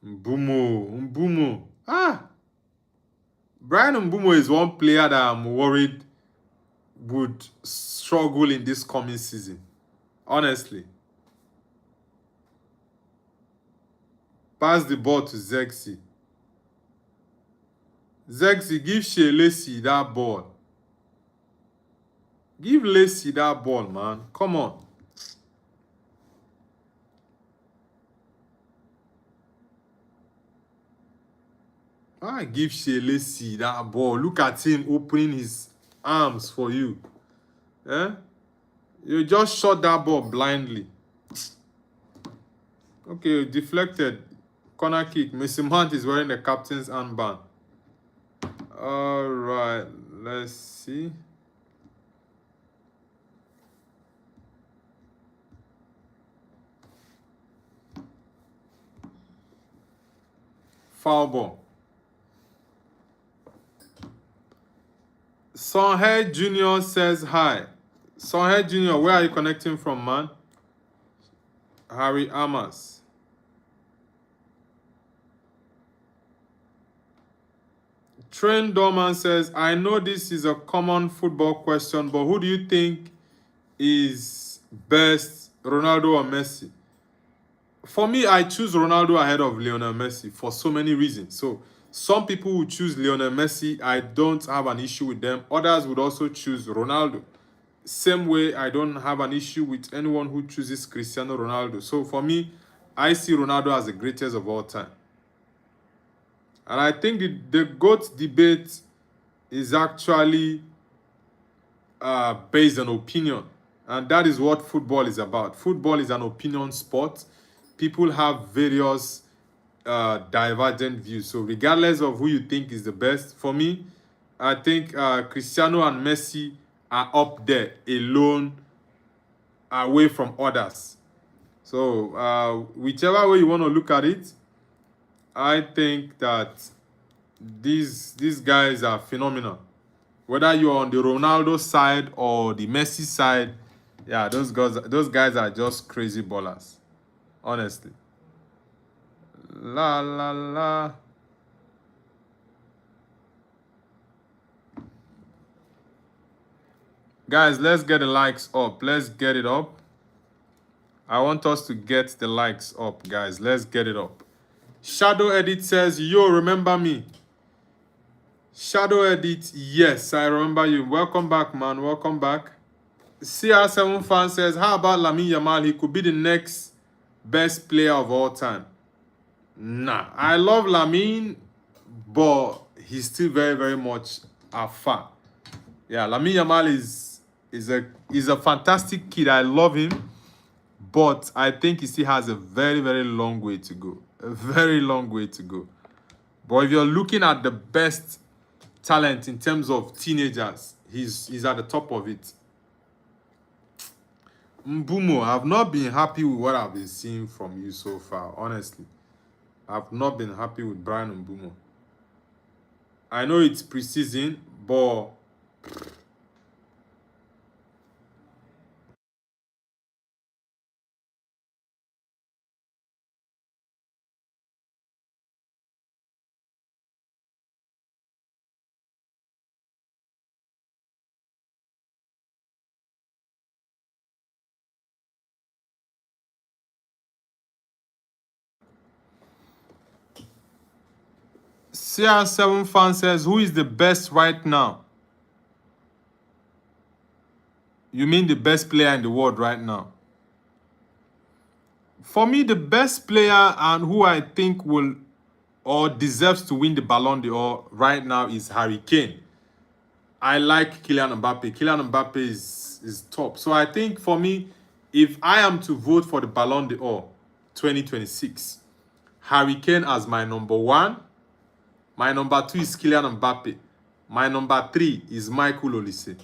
Mbumo. Brian Mbumo is one player that I'm worried would struggle in this coming season. Honestly. Pass the ball to Zexi. Zexi, give Shea Lacey that ball. Give Lacey that ball, man. Come on. Give Shea Lacey that ball. Look at him opening his arms for you. You just shot that ball blindly. Okay, deflected. Corner kick. Mason Mount is wearing the captain's armband. All right, let's see. Foul ball. Sonhead Jr. says hi. Sonhead Jr., where are you connecting from, man? Harry Amas. Trent Dorman says, I know this is a common football question, but who do you think is best, Ronaldo or Messi? For me, I choose Ronaldo ahead of Lionel Messi for so many reasons. So some people would choose Lionel Messi. I don't have an issue with them. Others would also choose Ronaldo. Same way, I don't have an issue with anyone who chooses Cristiano Ronaldo. So for me, I see Ronaldo as the greatest of all time. And I think the GOAT debate is actually based on opinion. And that is what football is about. Football is an opinion sport. People have various divergent views. So regardless of who you think is the best, for me, I think Cristiano and Messi are up there alone, away from others. So whichever way you want to look at it, I think that these guys are phenomenal. Whether you're on the Ronaldo side or the Messi side, yeah, those guys are just crazy ballers. Honestly. La la la. Guys, let's get the likes up. Let's get it up. I want us to get the likes up, guys. Let's get it up. Shadow Edit says, yo, remember me? Shadow Edit, yes, I remember you. Welcome back, man. Welcome back. CR7 fan says, how about Lamine Yamal? He could be the next best player of all time. Nah, I love Lamine, but he's still very, very much afar. Yeah, Lamine Yamal is a fantastic kid. I love him, but I think he still has a very, very long way to go. A very long way to go. But if you're looking at the best talent in terms of teenagers, he's at the top of it. Mbumo, I've not been happy with what I've been seeing from you so far, honestly. I've not been happy with Brian Mbumo. I know it's preseason, but CR7 fan says, who is the best right now? You mean the best player in the world right now? For me, the best player and who I think will or deserves to win the Ballon d'Or right now is Harry Kane. I like Kylian Mbappe. Kylian Mbappe is top. So I think for me, if I am to vote for the Ballon d'Or 2026, Harry Kane as my number one. My number two is Kylian Mbappe. My number three is Michael Olise.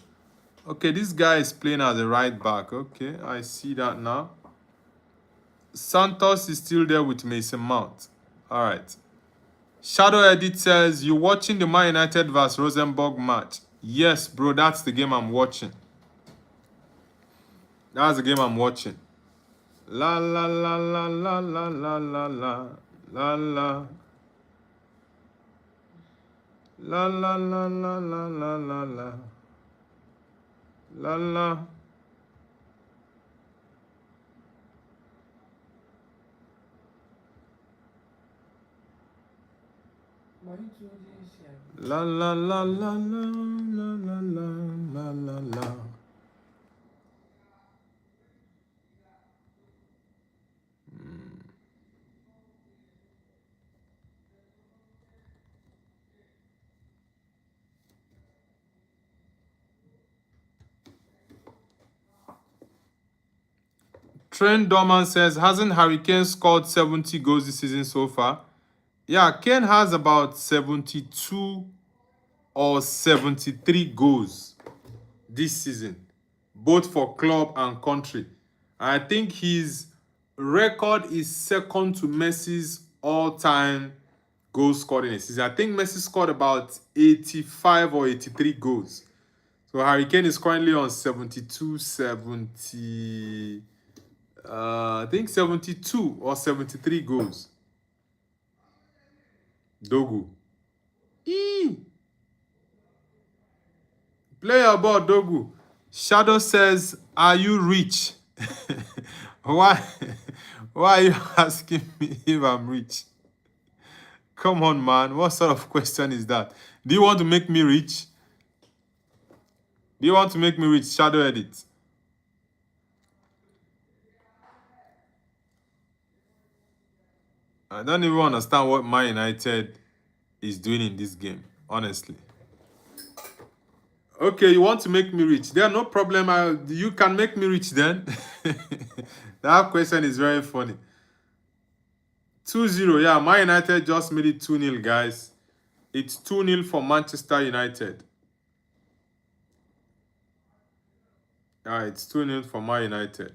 Okay, this guy is playing as a right back. Okay, I see that now. Santos is still there with Mason Mount. All right. Shadow Edit says, you watching the Man United vs Rosenborg match? Yes, bro, that's the game I'm watching. That's the game I'm watching. La la la la la la la la la la la. La la la la la la la la. La la. La la la la la la la la la la. Trent Dorman says, hasn't Harry Kane scored 70 goals this season so far? Yeah, Kane has about 72 or 73 goals this season, both for club and country. I think his record is second to Messi's all-time goals scored in a season. I think Messi scored about 85 or 83 goals. So Harry Kane is currently on 72, 70, I think 72 or 73 goals. Dogu. Eee. Play your ball, Dogu. Shadow says, are you rich? Why are you asking me if I'm rich? Come on, man. What sort of question is that? Do you want to make me rich? Do you want to make me rich? Shadow edit. I don't even understand what Man United is doing in this game, honestly. Okay, you want to make me rich? There, no problem. You can make me rich then. That question is very funny. 2-0, yeah. Man United just made it 2-0, guys. It's 2-0 for Manchester United. Yeah, it's 2-0 for Man United.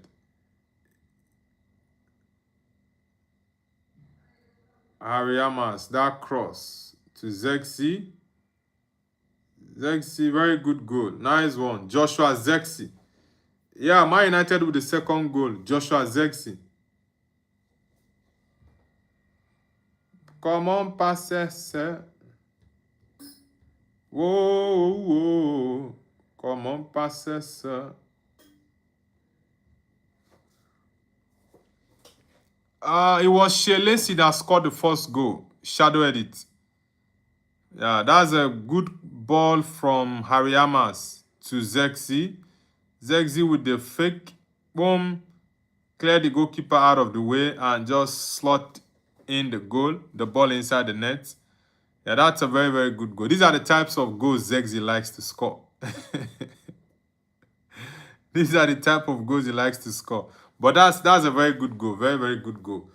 Ariamas, that cross to Zexi. Zexi, very good goal. Nice one. Joshua Zexi. Yeah, Man United with the second goal. Joshua Zexi. Comment passer ça? Whoa. Comment passer ça? It was Shelesi that scored the first goal. Shadow edit. Yeah, that's a good ball from Hariamas to Zexi. Zexi with the fake. Boom. Clear the goalkeeper out of the way and just slot in the goal, the ball inside the net. Yeah, that's a very, very good goal. These are the types of goals Zexi likes to score. These are the type of goals he likes to score. But that's a very good goal. Very, very good goal.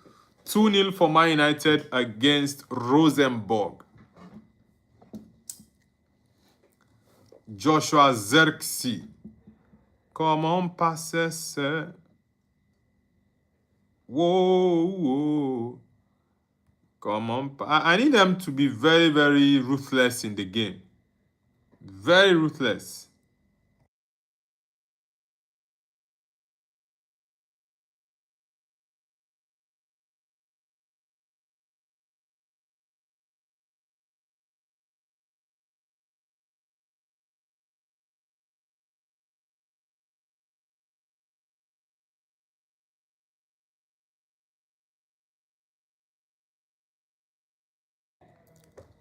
2-0 for Man United against Rosenborg. Joshua Zirkzee. Comment passer ça? Whoa. I need them to be very, very ruthless in the game. Very ruthless.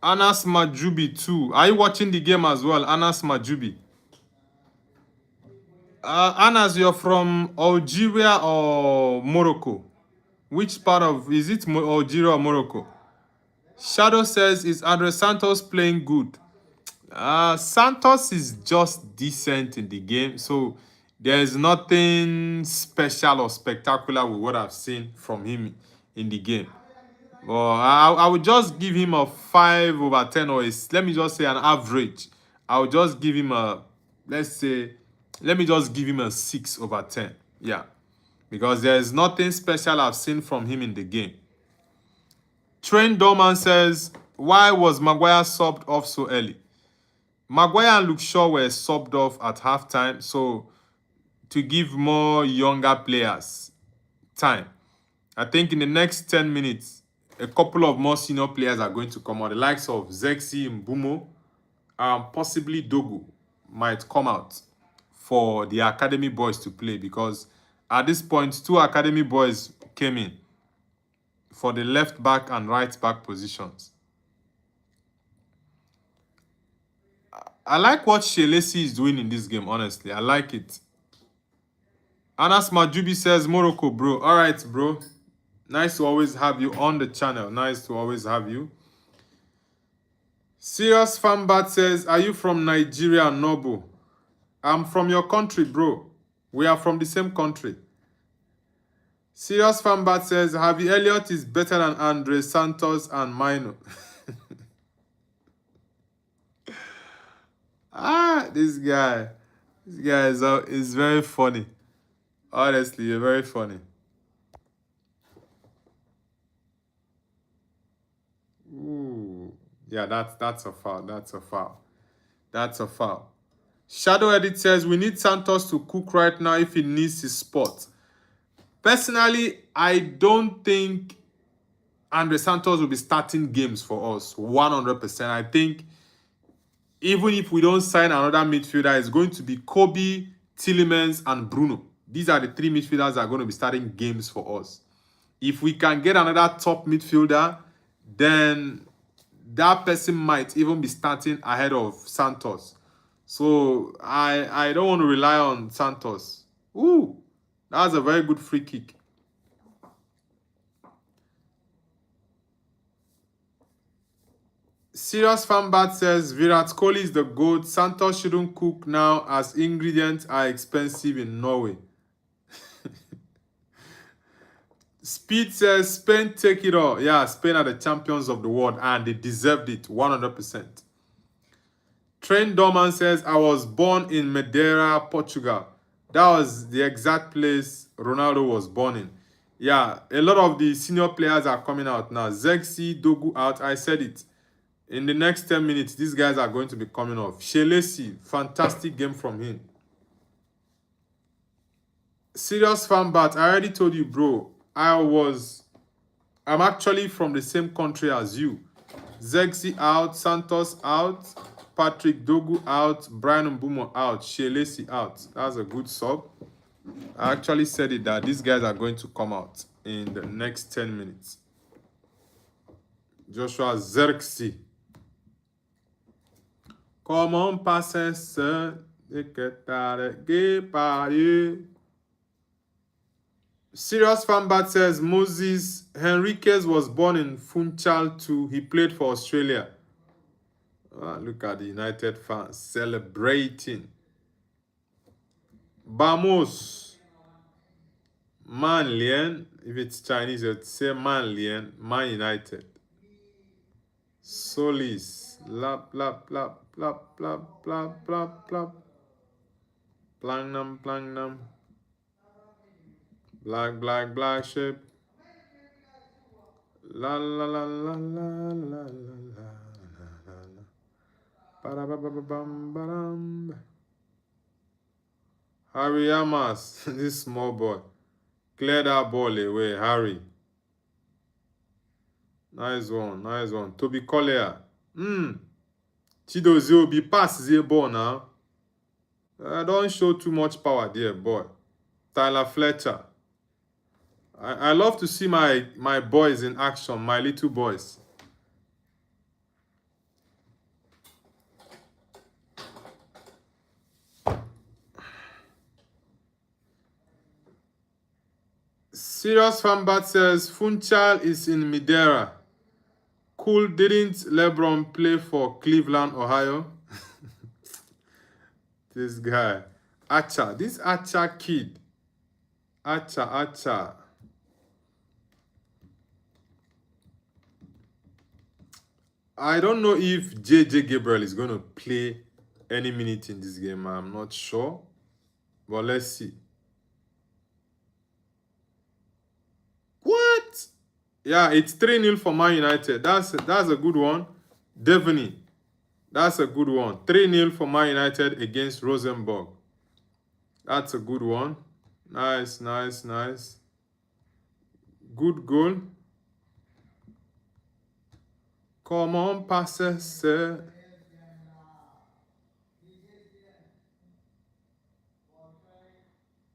Anas Majubi too. Are you watching the game as well? Anas Majubi. Anas, you're from Algeria or Morocco? Which part of, is it Algeria or Morocco? Shadow says, is Andre Santos playing good? Santos is just decent in the game, so there's nothing special or spectacular with what I've seen from him in the game. Well, I would just give him a 5/10, or let me just say an average. I would just give him a, let me just give him a 6/10. Yeah, because there's nothing special I've seen from him in the game. Trent Dorman says, why was Maguire subbed off so early? Maguire and Luke Shaw were subbed off at halftime, so to give more younger players time. I think in the next 10 minutes, a couple of more senior players are going to come out. The likes of Zexi, Mbumo, possibly Dogu might come out for the academy boys to play, because at this point, 2 academy boys came in for the left back and right back positions. I like what Shelesi is doing in this game, honestly. I like it. Anas Majubi says, Morocco, bro. All right, bro. Nice to always have you on the channel. Nice to always have you. Serious Fanbat says, are you from Nigeria, Nobu? I'm from your country, bro. We are from the same country. Serious Fanbat says, Harvey Elliott is better than Andre Santos and Mino. This guy is very funny. Honestly, you're very funny. Ooh. Yeah, that's a foul. That's a foul. That's a foul. Shadow Edit says, we need Santos to cook right now if he needs his spot. Personally, I don't think Andre Santos will be starting games for us 100%. I think even if we don't sign another midfielder, it's going to be Kobe, Tielemans, and Bruno. These are the three midfielders that are going to be starting games for us. If we can get another top midfielder, then that person might even be starting ahead of Santos. So I don't want to rely on Santos. Ooh, that was a very good free kick. Serious Fanbat says Virat Kohli is the GOAT. Santos shouldn't cook now as ingredients are expensive in Norway. Speed says Spain take it all. Yeah, Spain are the champions of the world and they deserved it 100%. Trent Dorman says I was born in Madeira, Portugal. That was the exact place Ronaldo was born in. Yeah, a lot of the senior players are coming out now. Zexi, Dogu out. I said it. In the next 10 minutes, these guys are going to be coming off. Shelesi, fantastic game from him. Serious Fanbat, I already told you, bro. I'm actually from the same country as you. Zexi out, Santos out, Patrick Dogu out, Brian Mbumo out, Shelesi out. That's a good sub. I actually said it that these guys are going to come out in the next 10 minutes. Joshua Zerxi. Comment passer Serious Fanbat says Moses Henriquez was born in Funchal too. He played for Australia. Look at the United fans celebrating. Vamos. Man Lien. If it's Chinese, you'd say Man Lien. Man United. Solis. Lap, lap, lap, lap, lap, lap, lap, lap. Plangnam, plangnam. Black, black, black ship. La la la la la la la la la. Ba-da-ba-ba-ba-bam, ba-dam. Harry Amas, this small boy. Clear that ball away, Harry. Nice one, nice one. Toby Collier. Chidozie Obi pass the ball now. Don't show too much power there, boy. Tyler Fletcher. I love to see my boys in action, my little boys. Serious Fanbat says Funchal is in Madeira. Cool, didn't LeBron play for Cleveland, Ohio? This guy. Acha, this Acha kid. Acha. I don't know if JJ Gabriel is going to play any minute in this game. I'm not sure. But let's see. What? Yeah, it's 3-0 for Man United. That's a good one. Devaney. That's a good one. 3-0 for Man United against Rosenborg. That's a good one. Nice. Good goal. Come on, passes.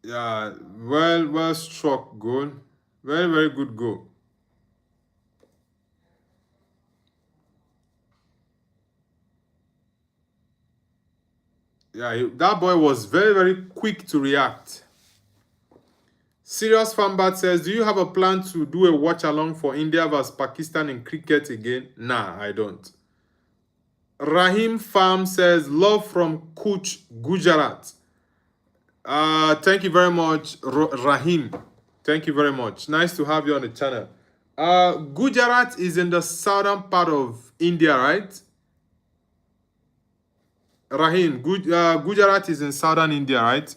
Yeah, well struck goal. Very, very good goal. Yeah, that boy was very, very quick to react. Serious Fanbat says, do you have a plan to do a watch-along for India vs Pakistan in cricket again? Nah, I don't. Rahim Farm says, love from Kuch, Gujarat. Thank you very much, Rahim. Thank you very much. Nice to have you on the channel. Gujarat is in the southern part of India, right? Rahim, Gujarat is in southern India, right?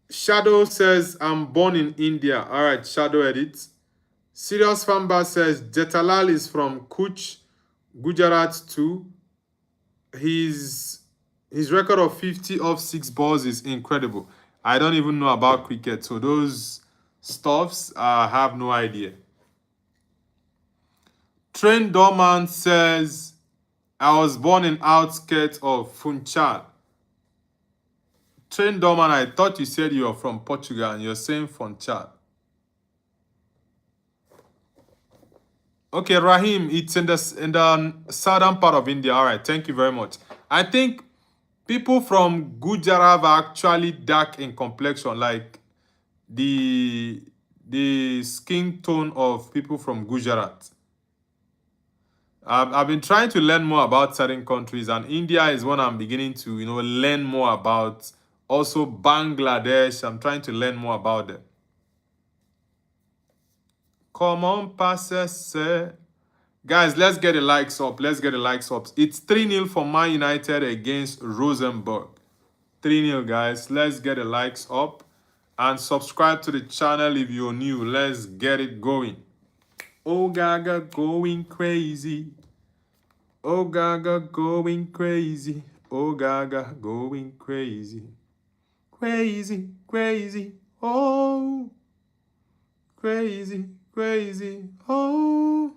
Shadow says, I'm born in India. All right, Shadow edits. Serious Famba says, Jetalal is from Kuch, Gujarat too. His record of 50 off 6 balls is incredible. I don't even know about cricket, so those stuffs, I have no idea. Train Dorman says, I was born in outskirts of Funchal. Train Dorman, I thought you said you are from Portugal and you're saying Funchal. Okay, Rahim, it's in the southern part of India. All right, thank you very much. I think people from Gujarat are actually dark in complexion, like the skin tone of people from Gujarat. I've been trying to learn more about certain countries, and India is one I'm beginning to, learn more about. Also, Bangladesh, I'm trying to learn more about them. Come on, passes. Guys, let's get the likes up. Let's get the likes up. It's 3-0 for Man United against Rosenborg. 3-0, guys. Let's get the likes up. And subscribe to the channel if you're new. Let's get it going. Oh, Gaga going crazy. Oh, Gaga going crazy. Oh, Gaga going crazy. Crazy, crazy. Oh, crazy, crazy. Oh.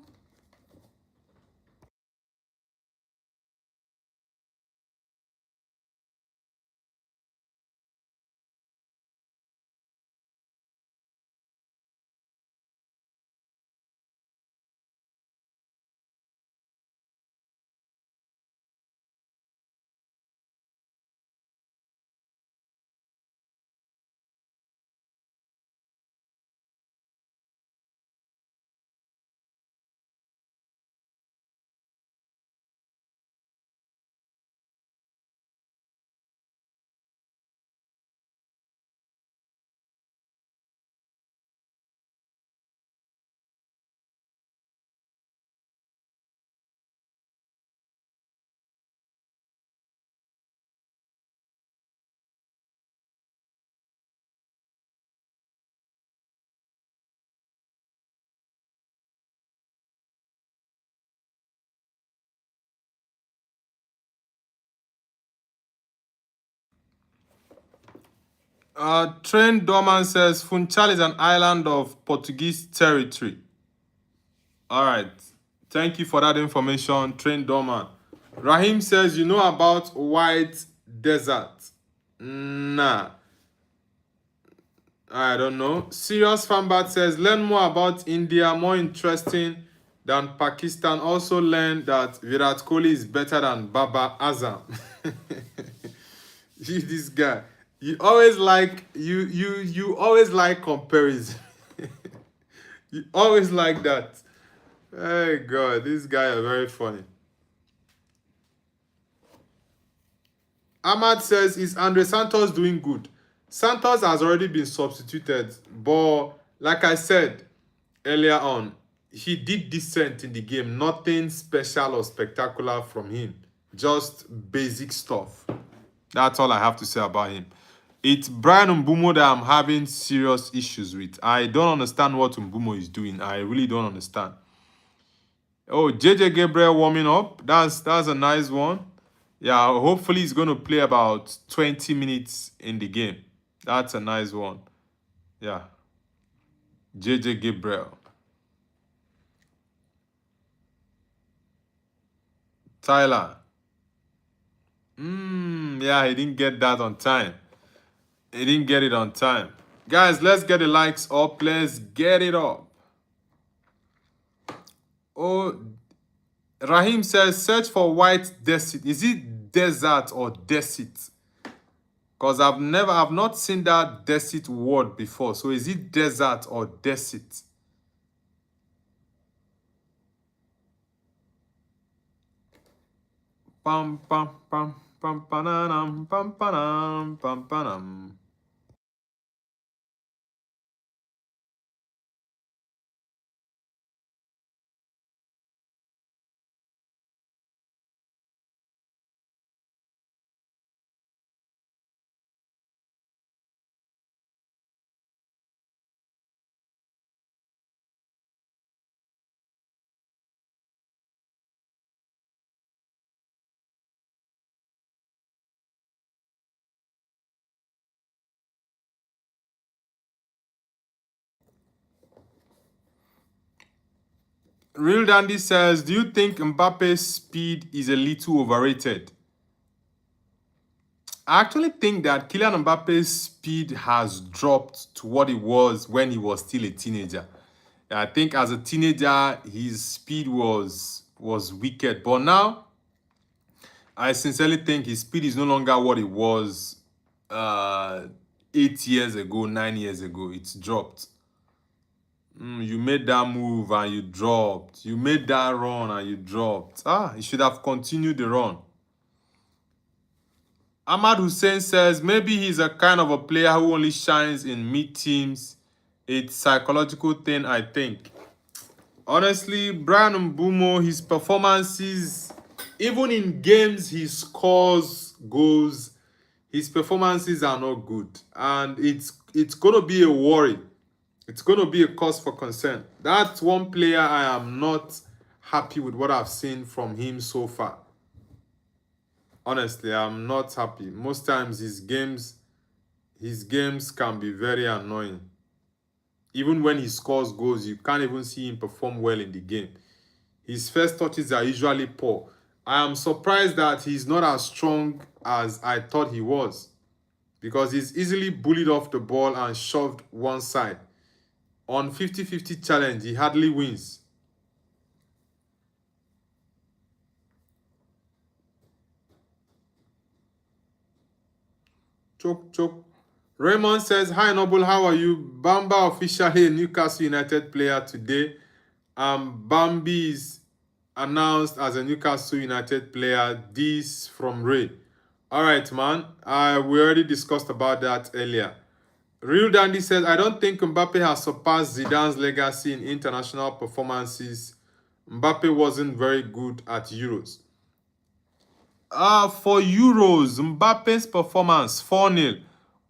Trent Dorman says Funchal is an island of Portuguese territory. All right. Thank you for that information, Trent Dorman. Rahim says, you know about White Desert? Nah. I don't know. Serious Fanbat says, learn more about India, more interesting than Pakistan. Also learn that Virat Kohli is better than Baba Azam. This guy. You always like you always like comparison. You always like that. Hey God, this guy are very funny. Ahmad says, is Andre Santos doing good? Santos has already been substituted, but like I said earlier on, he did decent in the game. Nothing special or spectacular from him. Just basic stuff. That's all I have to say about him. It's Brian Mbumo that I'm having serious issues with. I don't understand what Mbumo is doing. I really don't understand. Oh, JJ Gabriel warming up. That's a nice one. Yeah, hopefully he's going to play about 20 minutes in the game. That's a nice one. Yeah. JJ Gabriel. Tyler. Yeah, he didn't get that on time. He didn't get it on time. Guys, let's get the likes up. Let's get it up. Oh, Rahim says, search for white desert. Is it desert or desert? Because I've not seen that desert word before. So is it desert or desert? Pam pam pam pam panam pam panam pam panam. Real Dandy says, do you think Mbappe's speed is a little overrated? I actually think that Kylian Mbappe's speed has dropped to what it was when he was still a teenager. I think as a teenager, his speed was wicked. But now, I sincerely think his speed is no longer what it was 8 years ago, 9 years ago. It's dropped. You made that move and you dropped. You made that run and you dropped. You should have continued the run. Ahmad Hussein says maybe he's a kind of a player who only shines in mid-teams. It's psychological thing, I think. Honestly, Brian Mbumo, his performances, even in games he scores goals, his performances are not good. And it's going to be a worry. It's going to be a cause for concern. That's one player I am not happy with what I've seen from him so far. Honestly, I'm not happy. Most times his games can be very annoying. Even when he scores goals, you can't even see him perform well in the game. His first touches are usually poor. I am surprised that he's not as strong as I thought he was, because he's easily bullied off the ball and shoved one side. On 50-50 challenge, he hardly wins. Choke. Raymond says, hi Noble, how are you? Bamba officially a Newcastle United player today. Bambi is announced as a Newcastle United player. This from Ray. All right, man. We already discussed about that earlier. Real Dandy says, I don't think Mbappe has surpassed Zidane's legacy in international performances. Mbappe wasn't very good at Euros. For Euros, Mbappe's performance, 4-0.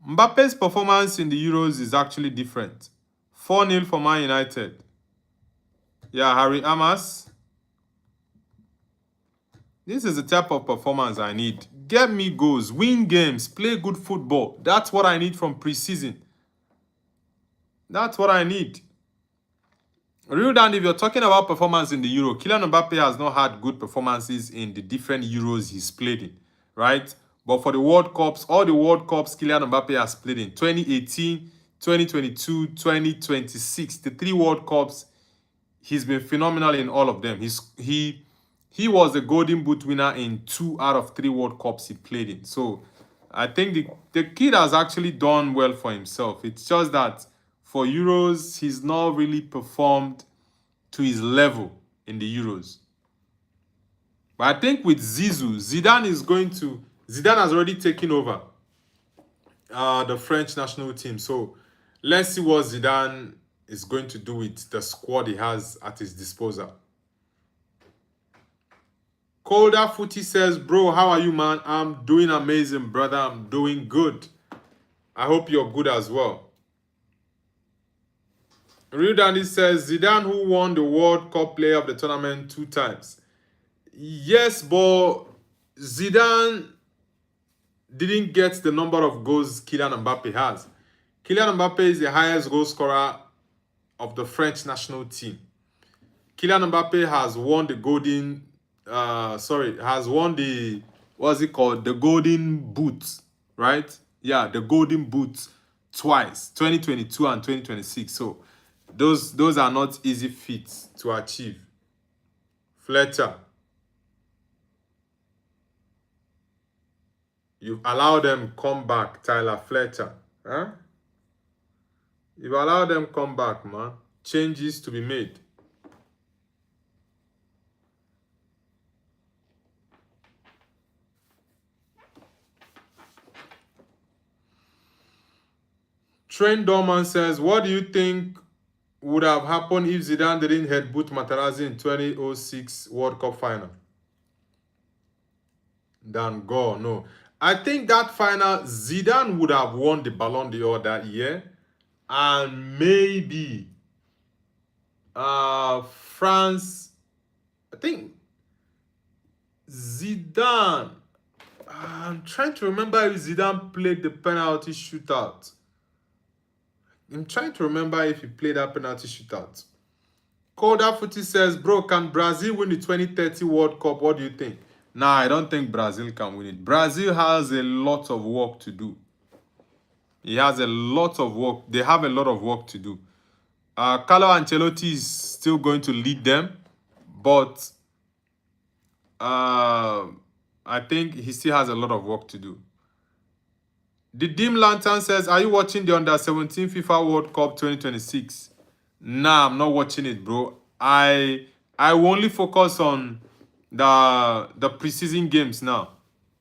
Mbappe's performance in the Euros is actually different. 4-0 for Man United. Yeah, Harry Amas. This is the type of performance I need. Get me goals, win games, play good football. That's what I need from preseason. That's what I need. Real Dan, if you're talking about performance in the Euro, Kylian Mbappe has not had good performances in the different Euros he's played in, right? But for the World Cups, all the World Cups Kylian Mbappe has played in, 2018, 2022, 2026, the 3 World Cups, he's been phenomenal in all of them. He was the Golden Boot winner in 2 out of 3 World Cups he played in. So I think the kid has actually done well for himself. It's just that for Euros, he's not really performed to his level in the Euros. But I think with Zizou, Zidane has already taken over the French national team. So let's see what Zidane is going to do with the squad he has at his disposal. Colder Footy says, bro, how are you, man? I'm doing amazing, brother. I'm doing good. I hope you're good as well. Real Dandy says, Zidane, who won the World Cup player of the tournament 2 times. Yes, but Zidane didn't get the number of goals Kylian Mbappe has. Kylian Mbappe is the highest goal scorer of the French national team. Kylian Mbappe has won the the Golden Boot, right? Yeah, the Golden Boot twice, 2022 and 2026. So those are not easy feats to achieve. Fletcher, you've allowed them come back, Tyler Fletcher. Huh? You've allowed them come back, man. Changes to be made. Trent Dorman says, what do you think would have happened if Zidane didn't headbutt Materazzi in 2006 World Cup final? Dan go, no. I think that final, Zidane would have won the Ballon d'Or that year. And maybe France, I think Zidane, I'm trying to remember if Zidane played the penalty shootout. I'm trying to remember if he played that penalty shootout. Koda Footy says, bro, can Brazil win the 2030 World Cup? What do you think? Nah, I don't think Brazil can win it. Brazil has a lot of work to do. He has a lot of work. They have a lot of work to do. Carlo Ancelotti is still going to lead them, but I think he still has a lot of work to do. The Dim Lantern says, are you watching the Under-17 FIFA World Cup 2026? Nah, I'm not watching it, bro. I will only focus on the preseason games now.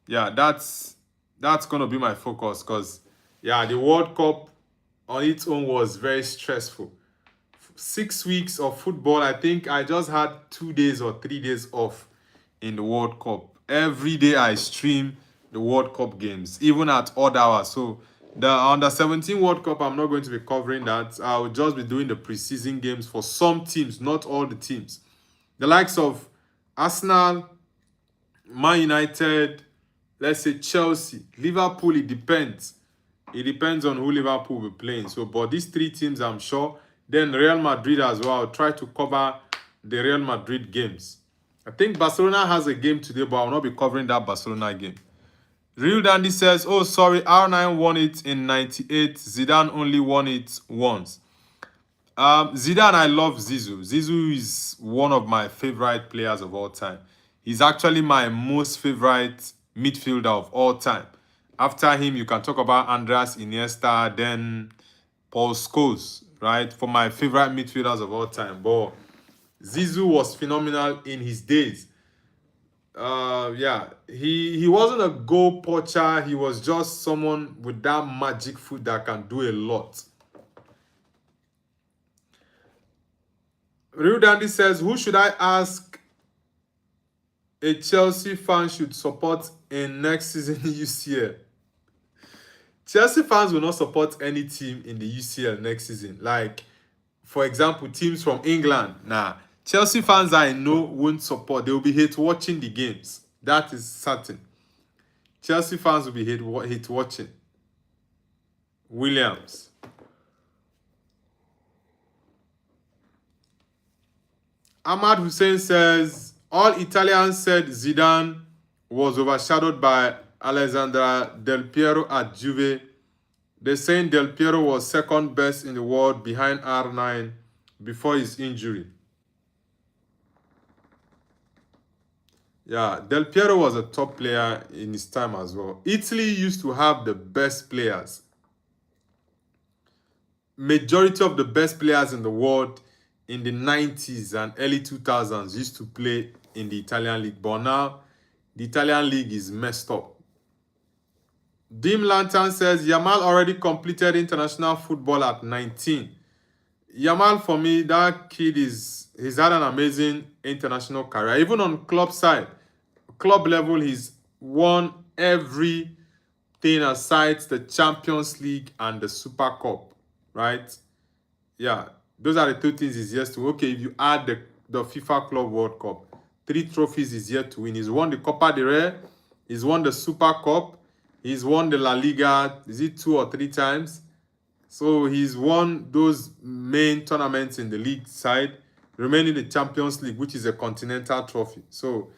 Yeah, that's gonna be my focus because yeah, the World Cup on its own was very stressful. 6 weeks of football. I think I just had 2 days or 3 days off in the World Cup. Every day I stream the World Cup games, even at odd hours. So the Under-17 World Cup, I'm not going to be covering that. I'll just be doing the preseason games for some teams, not all the teams. The likes of Arsenal, Man United, let's say Chelsea, Liverpool, it depends. It depends on who Liverpool will be playing. So, but these three teams, I'm sure. Then Real Madrid as well. I'll try to cover the Real Madrid games. I think Barcelona has a game today, but I'll not be covering that Barcelona game. Real Dandy says, oh, sorry, R9 won it in 98. Zidane only won it once. Zidane, I love Zizou. Zizou is one of my favorite players of all time. He's actually my most favorite midfielder of all time. After him, you can talk about Andreas Iniesta, then Paul Scholes, right? For my favorite midfielders of all time. But Zizou was phenomenal in his days. Yeah, he wasn't a goal poacher. He was just someone with that magic foot that can do a lot. Real Dandy says, who should I ask a Chelsea fan should support in next season UCL? Chelsea fans will not support any team in the UCL next season. Like, for example, teams from England. Nah, Chelsea fans I know won't support. They will be hate watching the games. That is certain. Chelsea fans will be hate watching. Williams. Ahmad Hussein says, all Italians said Zidane was overshadowed by Alessandro Del Piero at Juve. They're saying Del Piero was second best in the world behind R9 before his injury. Yeah, Del Piero was a top player in his time as well. Italy used to have the best players. Majority of the best players in the world in the 90s and early 2000s used to play in the Italian league. But now, the Italian league is messed up. Dim Lantern says, Yamal already completed international football at 19. Yamal, for me, that kid he's had an amazing international career. Even on club side, club level, he's won everything aside the Champions League and the Super Cup, right? Yeah, those are the two things he's yet to. Okay, if you add the FIFA Club World Cup, 3 trophies he's yet to win. He's won the Copa del Rey, he's won the Super Cup, he's won the La Liga, is it 2 or 3 times? So he's won those main tournaments in the league side, remaining the Champions League, which is a continental trophy. So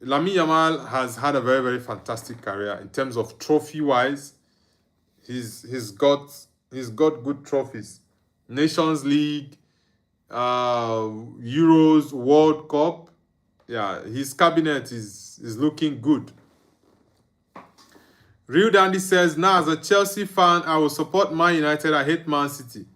Lamine Yamal has had a very, very fantastic career in terms of trophy-wise. He's got good trophies. Nations League, Euros, World Cup. Yeah, his cabinet is looking good. Real Dandy says, now as a Chelsea fan, I will support Man United. I hate Man City.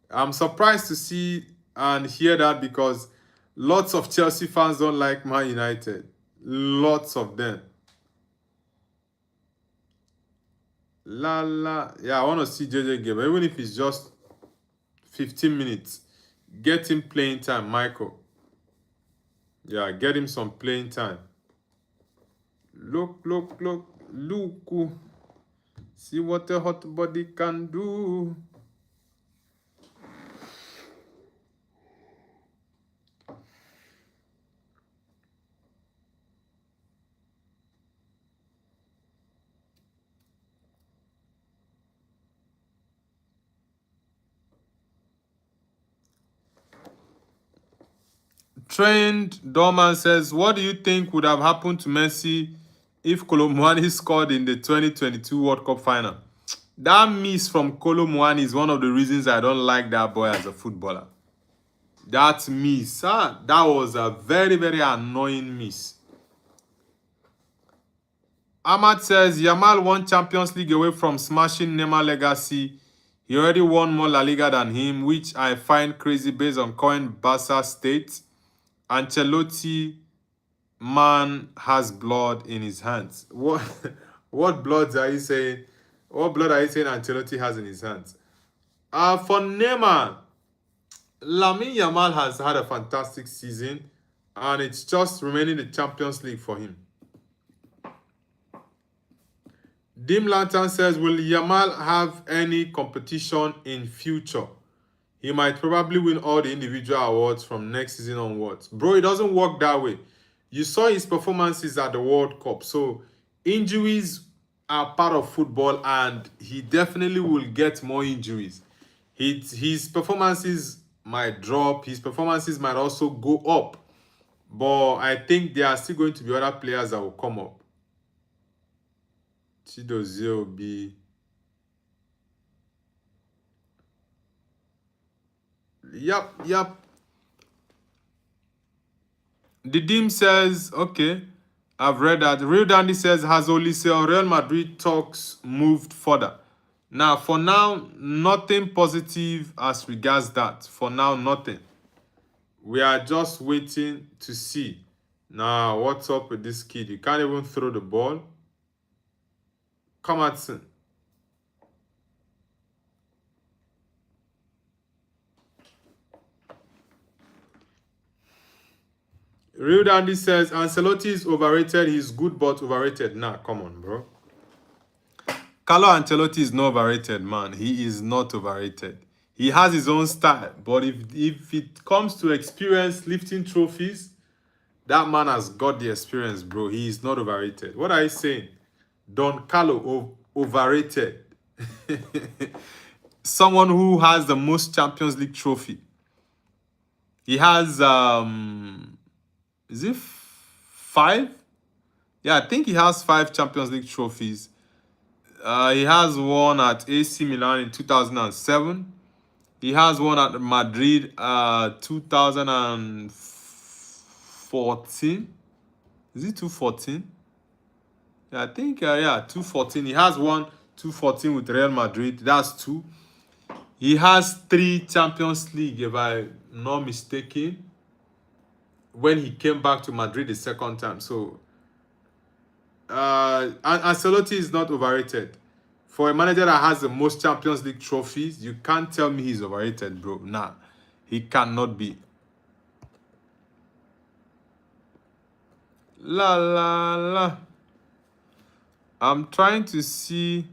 I'm surprised to see and hear that because lots of Chelsea fans don't like Man United. Lots of them. Yeah, I want to see JJ Gabriel, even if it's just 15 minutes. Get him playing time, Michael. Yeah, get him some playing time. Look. See what a hot body can do. Trained Dorman says, what do you think would have happened to Messi if Kolo Muani scored in the 2022 World Cup final? That miss from Kolo Muani is one of the reasons I don't like that boy as a footballer. That miss, that was a very, very annoying miss. Ahmad says, Yamal won Champions League away from smashing Neymar legacy. He already won more La Liga than him, which I find crazy based on current Barca state. Ancelotti, man, has blood in his hands. What, what blood are you saying? What blood are you saying Ancelotti has in his hands? For Neymar, Lamine Yamal has had a fantastic season, and it's just remaining the Champions League for him. Dim Lantern says, will Yamal have any competition in future? He might probably win all the individual awards from next season onwards. Bro, it doesn't work that way. You saw his performances at the World Cup. So injuries are part of football, and he definitely will get more injuries. His performances might drop. His performances might also go up. But I think there are still going to be other players that will come up. Chidozie will be... Yep. The Dim says, okay, I've read that. Real Dandy says, has Olise or Real Madrid talks moved further? Now, for now, nothing positive as regards that. For now, nothing. We are just waiting to see. Now, what's up with this kid? You can't even throw the ball. Come on, son. Real Dandy says, Ancelotti is overrated. He's good but overrated. Nah, come on, bro. Carlo Ancelotti is not overrated, man. He is not overrated. He has his own style. But if it comes to experience lifting trophies, that man has got the experience, bro. He is not overrated. What are you saying? Don Carlo overrated. Someone who has the most Champions League trophy. He has... is it 5? Yeah, I think he has 5 Champions League trophies. He has one at AC Milan in 2007. He has one at Madrid 2014. Is it 214? Yeah, I think, 214. He has one 214 with Real Madrid. That's 2. He has 3 Champions League, if I'm not mistaken, when he came back to Madrid the second time. So Ancelotti is not overrated. For a manager that has the most Champions League trophies, you can't tell me he's overrated, bro. Nah, he cannot be. I'm trying to see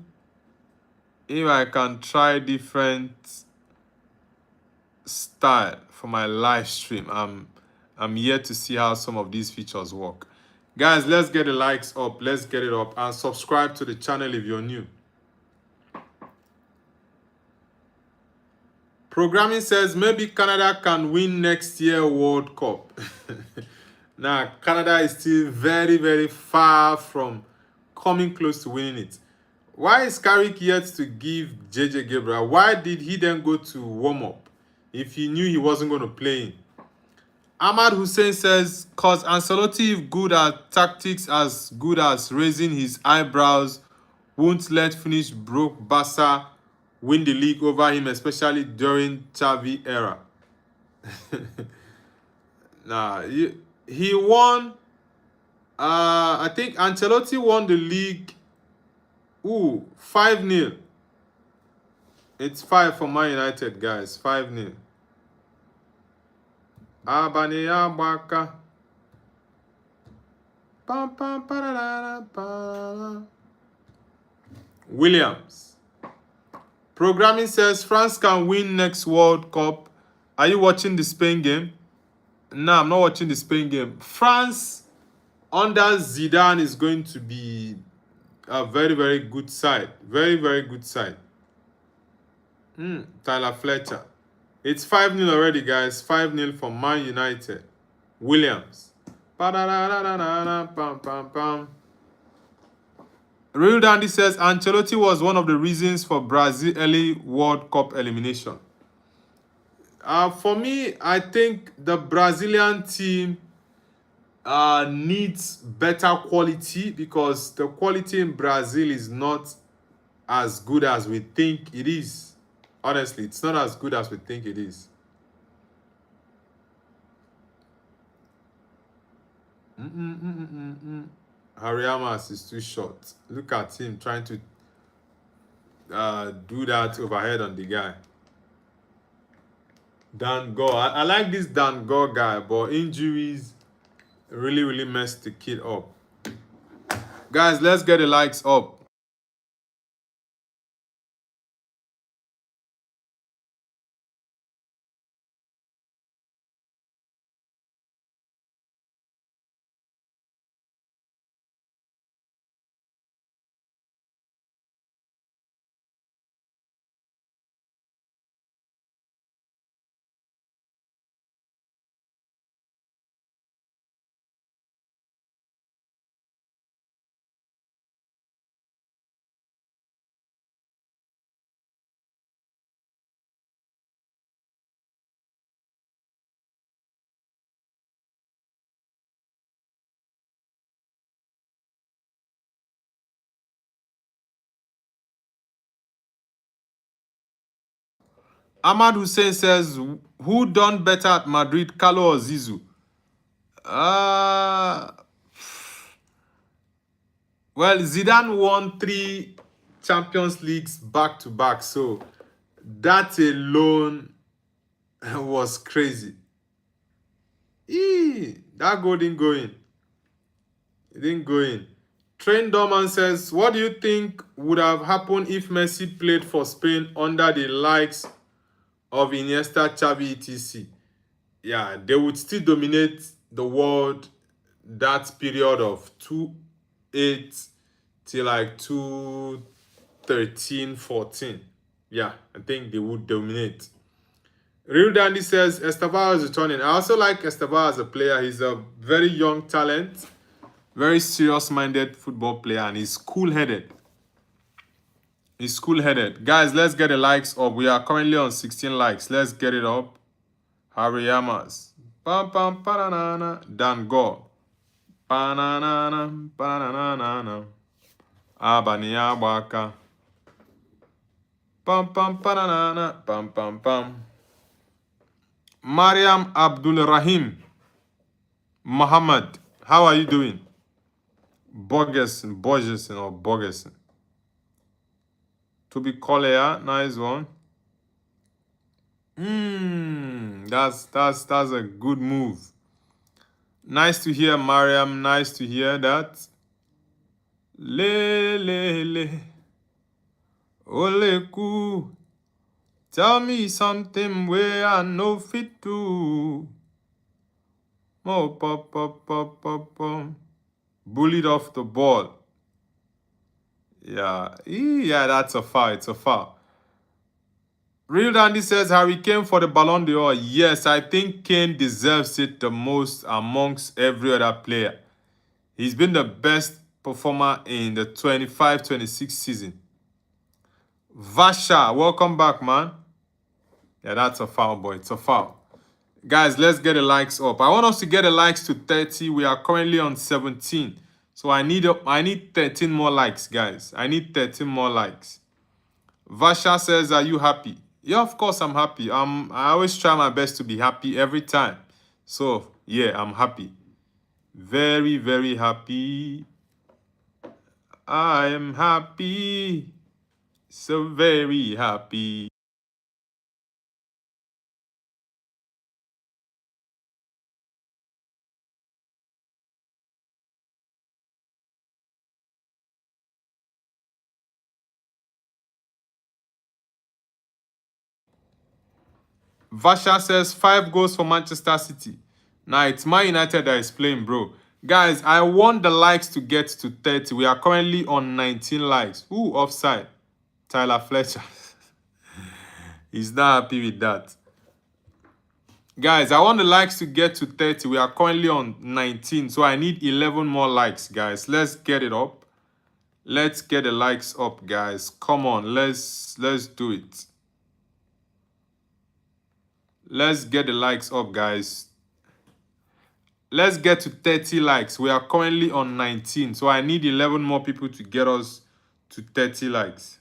if I can try different style for my live stream. I'm yet to see how some of these features work. Guys, let's get the likes up. Let's get it up. And subscribe to the channel if you're new. Programming says maybe Canada can win next year World Cup. Now, Canada is still very, very far from coming close to winning it. Why is Carrick yet to give JJ Gabriel? Why did he then go to warm up if he knew he wasn't going to play in? Ahmad Hussein says, cause Ancelotti is good at tactics as good as raising his eyebrows, won't let finish broke Barca win the league over him, especially during Xavi era. Nah, he won. I think Ancelotti won the league. 5-0. It's 5 for Man United, guys. 5-0. Abaka. Williams. Programming says France can win next World Cup. Are you watching the Spain game? No, I'm not watching the Spain game. France under Zidane is going to be a very, very good side. Very, very good side. Tyler Fletcher. It's 5-0 already, guys. 5-0 for Man United. Williams. Pam. Real Dandy says Ancelotti was one of the reasons for Brazil early World Cup elimination. For me, I think the Brazilian team needs better quality because the quality in Brazil is not as good as we think it is. Honestly, it's not as good as we think it is. Hariamas is too short. Look at him trying to do that overhead on the guy. Dan Gore. I like this Dan Gore guy, but injuries really messed the kid up. Guys, let's get the likes up. Ahmad Hussein says, who done better at Madrid, Carlo or Zizou? Well, Zidane won 3 Champions Leagues back to back, so that alone was crazy. That goal didn't go in. It didn't go in. Trent Dorman says, what do you think would have happened if Messi played for Spain under the likes of Iniesta, Xavi, etc.? Yeah, they would still dominate the world that period of 2-8 till like 2-13, 14. Yeah, I think they would dominate. Real Dandy says Estevao is returning. I also like Estevao as a player. He's a very young talent, very serious-minded football player, and he's cool-headed. He's cool-headed. Guys, let's get the likes up. We are currently on 16 likes. Let's get it up. Hariyamas. Pam pam panana. Dan Gore. Banana banana. Abania waka. Pam pam panana. Pam pam pam. Mariam Abdul Rahim. Muhammad. How are you doing? Borgerson or Borgerson. To be Collier, nice one. That's a good move. Nice to hear, Mariam. Nice to hear that. Le. Ole ku. Tell me something where I know fit to. Oh, pop. Bullied off the ball. Yeah, that's a foul. It's a foul. Real Dandy says Harry Kane for the Ballon d'Or. Yes, I think Kane deserves it the most amongst every other player. He's been the best performer in the 25-26 season. Vasha, welcome back, man. Yeah, that's a foul, boy. It's a foul. Guys, let's get the likes up. I want us to get the likes to 30. We are currently on 17. So I need 13 more likes, guys. I need 13 more likes. Vasha says, are you happy? Yeah, of course I'm happy. I always try my best to be happy every time. So, yeah, I'm happy. Very happy. I am happy. So very happy. Vasha says 5 goals for Manchester City. Now it's Man United that is playing, bro. Guys, I want the likes to get to 30. We are currently on 19 likes. Ooh, offside. Tyler Fletcher. He's not happy with that. Guys, I want the likes to get to 30. We are currently on 19, so I need 11 more likes, guys. Let's get it up. Let's get the likes up, guys. Come on, let's do it. Let's get the likes up, guys. Let's get to 30 likes. We are currently on 19, so I need 11 more people to get us to 30 likes.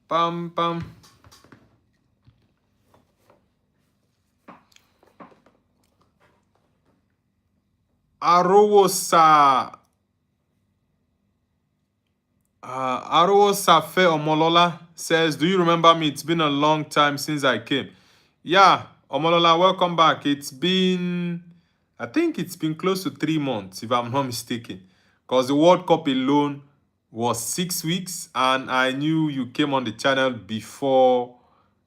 Pam, pam. Arowosa. Arowosa Fe Omolola says, do you remember me? It's been a long time since I came. Yeah, Omolola, welcome back. I think it's been close to 3 months, if I'm not mistaken. Because the World Cup alone was 6 weeks, and I knew you came on the channel before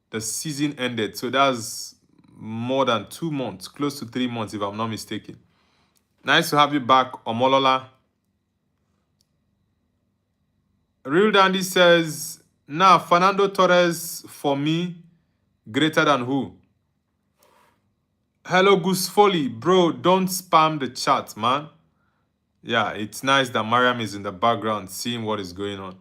the season ended. So that's more than 2 months, close to 3 months, if I'm not mistaken. Nice to have you back, Omolola. Real Dandy says, nah, Fernando Torres, for me, greater than who? Hello, Goose Foley. Bro, don't spam the chat, man. Yeah, it's nice that Mariam is in the background seeing what is going on.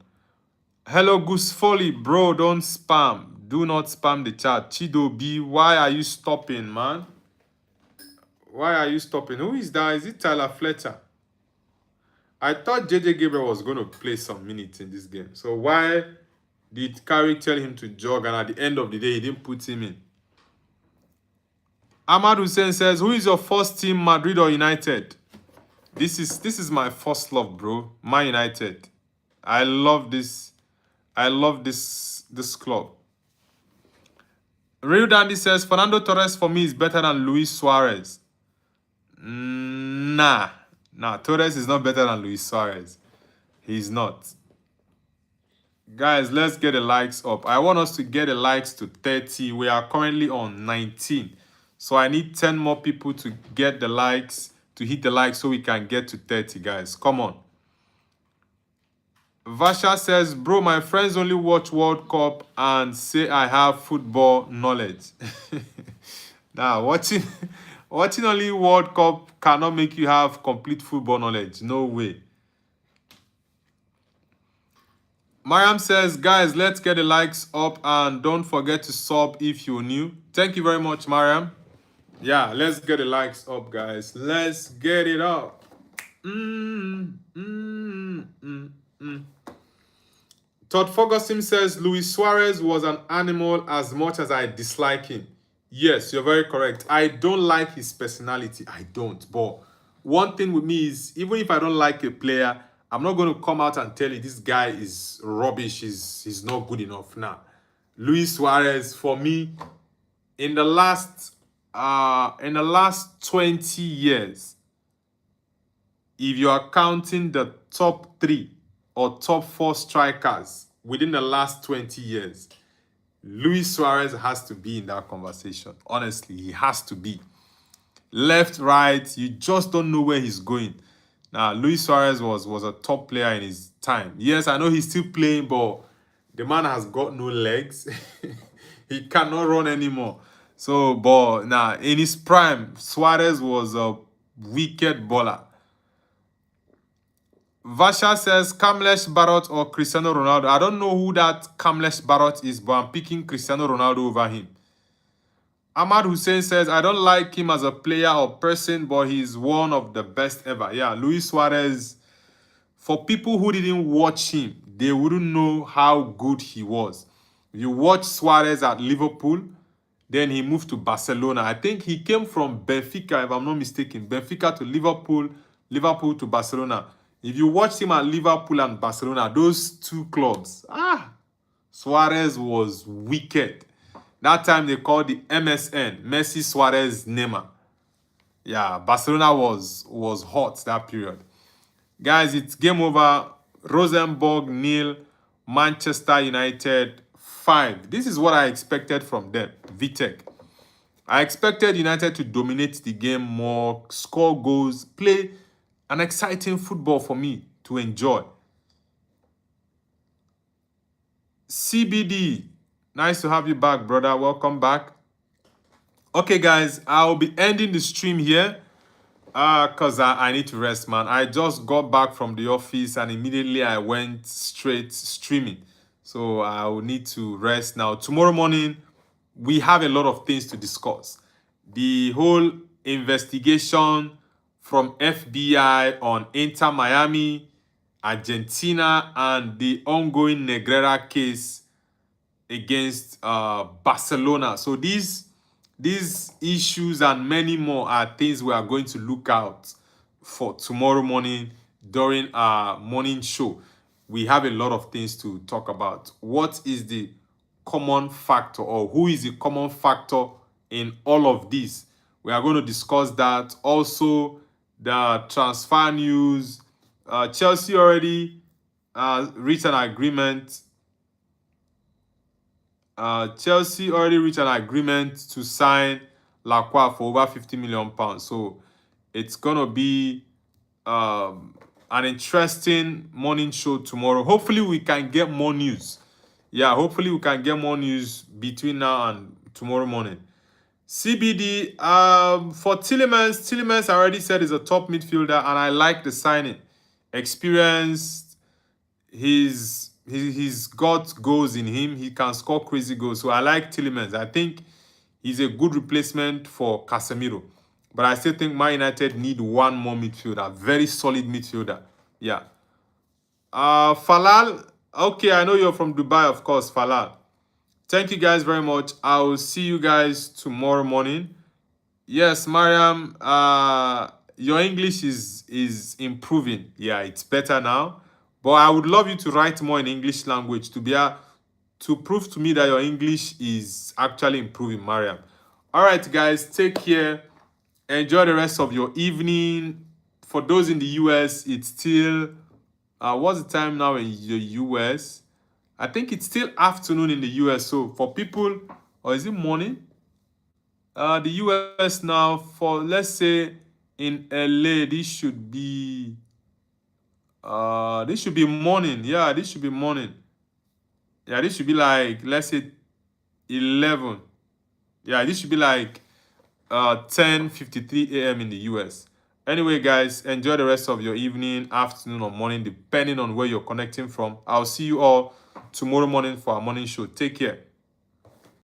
Hello, Goose Foley. Bro, don't spam. Do not spam the chat. Chido B, why are you stopping, man? Why are you stopping? Who is that? Is it Tyler Fletcher? I thought JJ Gabriel was going to play some minutes in this game. So why did Carrick tell him to jog, and at the end of the day, he didn't put him in? Ahmad Hussein says, who is your first team, Madrid or United? This is my first love, bro. Man United. I love this. I love this club. Real Dandy says, Fernando Torres for me is better than Luis Suarez. Nah, Torres is not better than Luis Suarez. He's not. Guys, let's get the likes up. I want us to get the likes to 30. We are currently on 19. So I need 10 more people to get the likes, to hit the likes so we can get to 30, guys. Come on. Vasha says, bro, my friends only watch World Cup and say I have football knowledge. Now, watching only World Cup cannot make you have complete football knowledge. No way. Mariam says, guys, let's get the likes up and don't forget to sub if you're new. Thank you very much, Mariam. Yeah, let's get the likes up, guys. Let's get it up. Todd Ferguson says, Luis Suarez was an animal as much as I dislike him. Yes, you're very correct. I don't like his personality. I don't. But one thing with me is, even if I don't like a player, I'm not going to come out and tell you this guy is rubbish, he's not good enough. Nah. Luis Suarez, for me, in the last 20 years, if you are counting the top 3 or top 4 strikers within the last 20 years, Luis Suarez has to be in that conversation. Honestly, he has to be. Left, right, you just don't know where he's going. Now, Luis Suarez was a top player in his time. Yes, I know he's still playing, but the man has got no legs. He cannot run anymore. So, but now, in his prime, Suarez was a wicked bowler. Vasha says, Kamlesh Barot or Cristiano Ronaldo. I don't know who that Kamlesh Barot is, but I'm picking Cristiano Ronaldo over him. Ahmad Hussein says, I don't like him as a player or person, but he's one of the best ever. Yeah, Luis Suarez, for people who didn't watch him, they wouldn't know how good he was. You watch Suarez at Liverpool, then he moved to Barcelona. I think he came from Benfica, if I'm not mistaken. Benfica to Liverpool, Liverpool to Barcelona. If you watch him at Liverpool and Barcelona, those two clubs, Suarez was wicked. That time they called the MSN, Messi, Suarez, Neymar. Yeah, Barcelona was hot that period. Guys, it's game over. Rosenborg 0, Manchester United 5. This is what I expected from them, Vitek. I expected United to dominate the game more, score goals, play an exciting football for me to enjoy. CBD, Nice to have you back, brother. Welcome back. Okay, guys, I'll be ending the stream here because I need to rest, man. I just got back from the office and immediately I went straight streaming. So I will need to rest now. Tomorrow morning, we have a lot of things to discuss. The whole investigation from FBI on Inter Miami, Argentina, and the ongoing Negrera case against Barcelona. So these issues and many more are things we are going to look out for tomorrow morning during our morning show. We have a lot of things to talk about. What is the common factor, or who is the common factor in all of this? We are going to discuss that. Also, the transfer news. Chelsea already reached an agreement. Chelsea already reached an agreement to sign Lacroix for over £50 million. So it's gonna be an interesting morning show tomorrow. Hopefully we can get more news. Yeah, hopefully we can get more news between now and tomorrow morning. CBD for Tillemans. Tillemans I already said is a top midfielder, and I like the signing. Experienced, he's got goals in him. He can score crazy goals. So I like Tillemans. I think he's a good replacement for Casemiro. But I still think Man United need one more midfielder. Very solid midfielder. Yeah. Falal. Okay, I know you're from Dubai, of course, Falal. Thank you guys very much. I will see you guys tomorrow morning. Yes, Mariam, your English is improving. Yeah, it's better now. But I would love you to write more in English language to prove to me that your English is actually improving, Mariam. All right, guys, take care. Enjoy the rest of your evening. For those in the US, it's still what's the time now in the US? I think it's still afternoon in the US. So for people, or is it morning? The US now, for let's say in LA, this should be morning. Yeah, this should be morning. Yeah, this should be like, let's say 11. Yeah, this should be like 10:53 a.m. in the US. Anyway, guys, enjoy the rest of your evening, afternoon, or morning, depending on where you're connecting from. I'll see you all tomorrow morning for our morning show. Take care.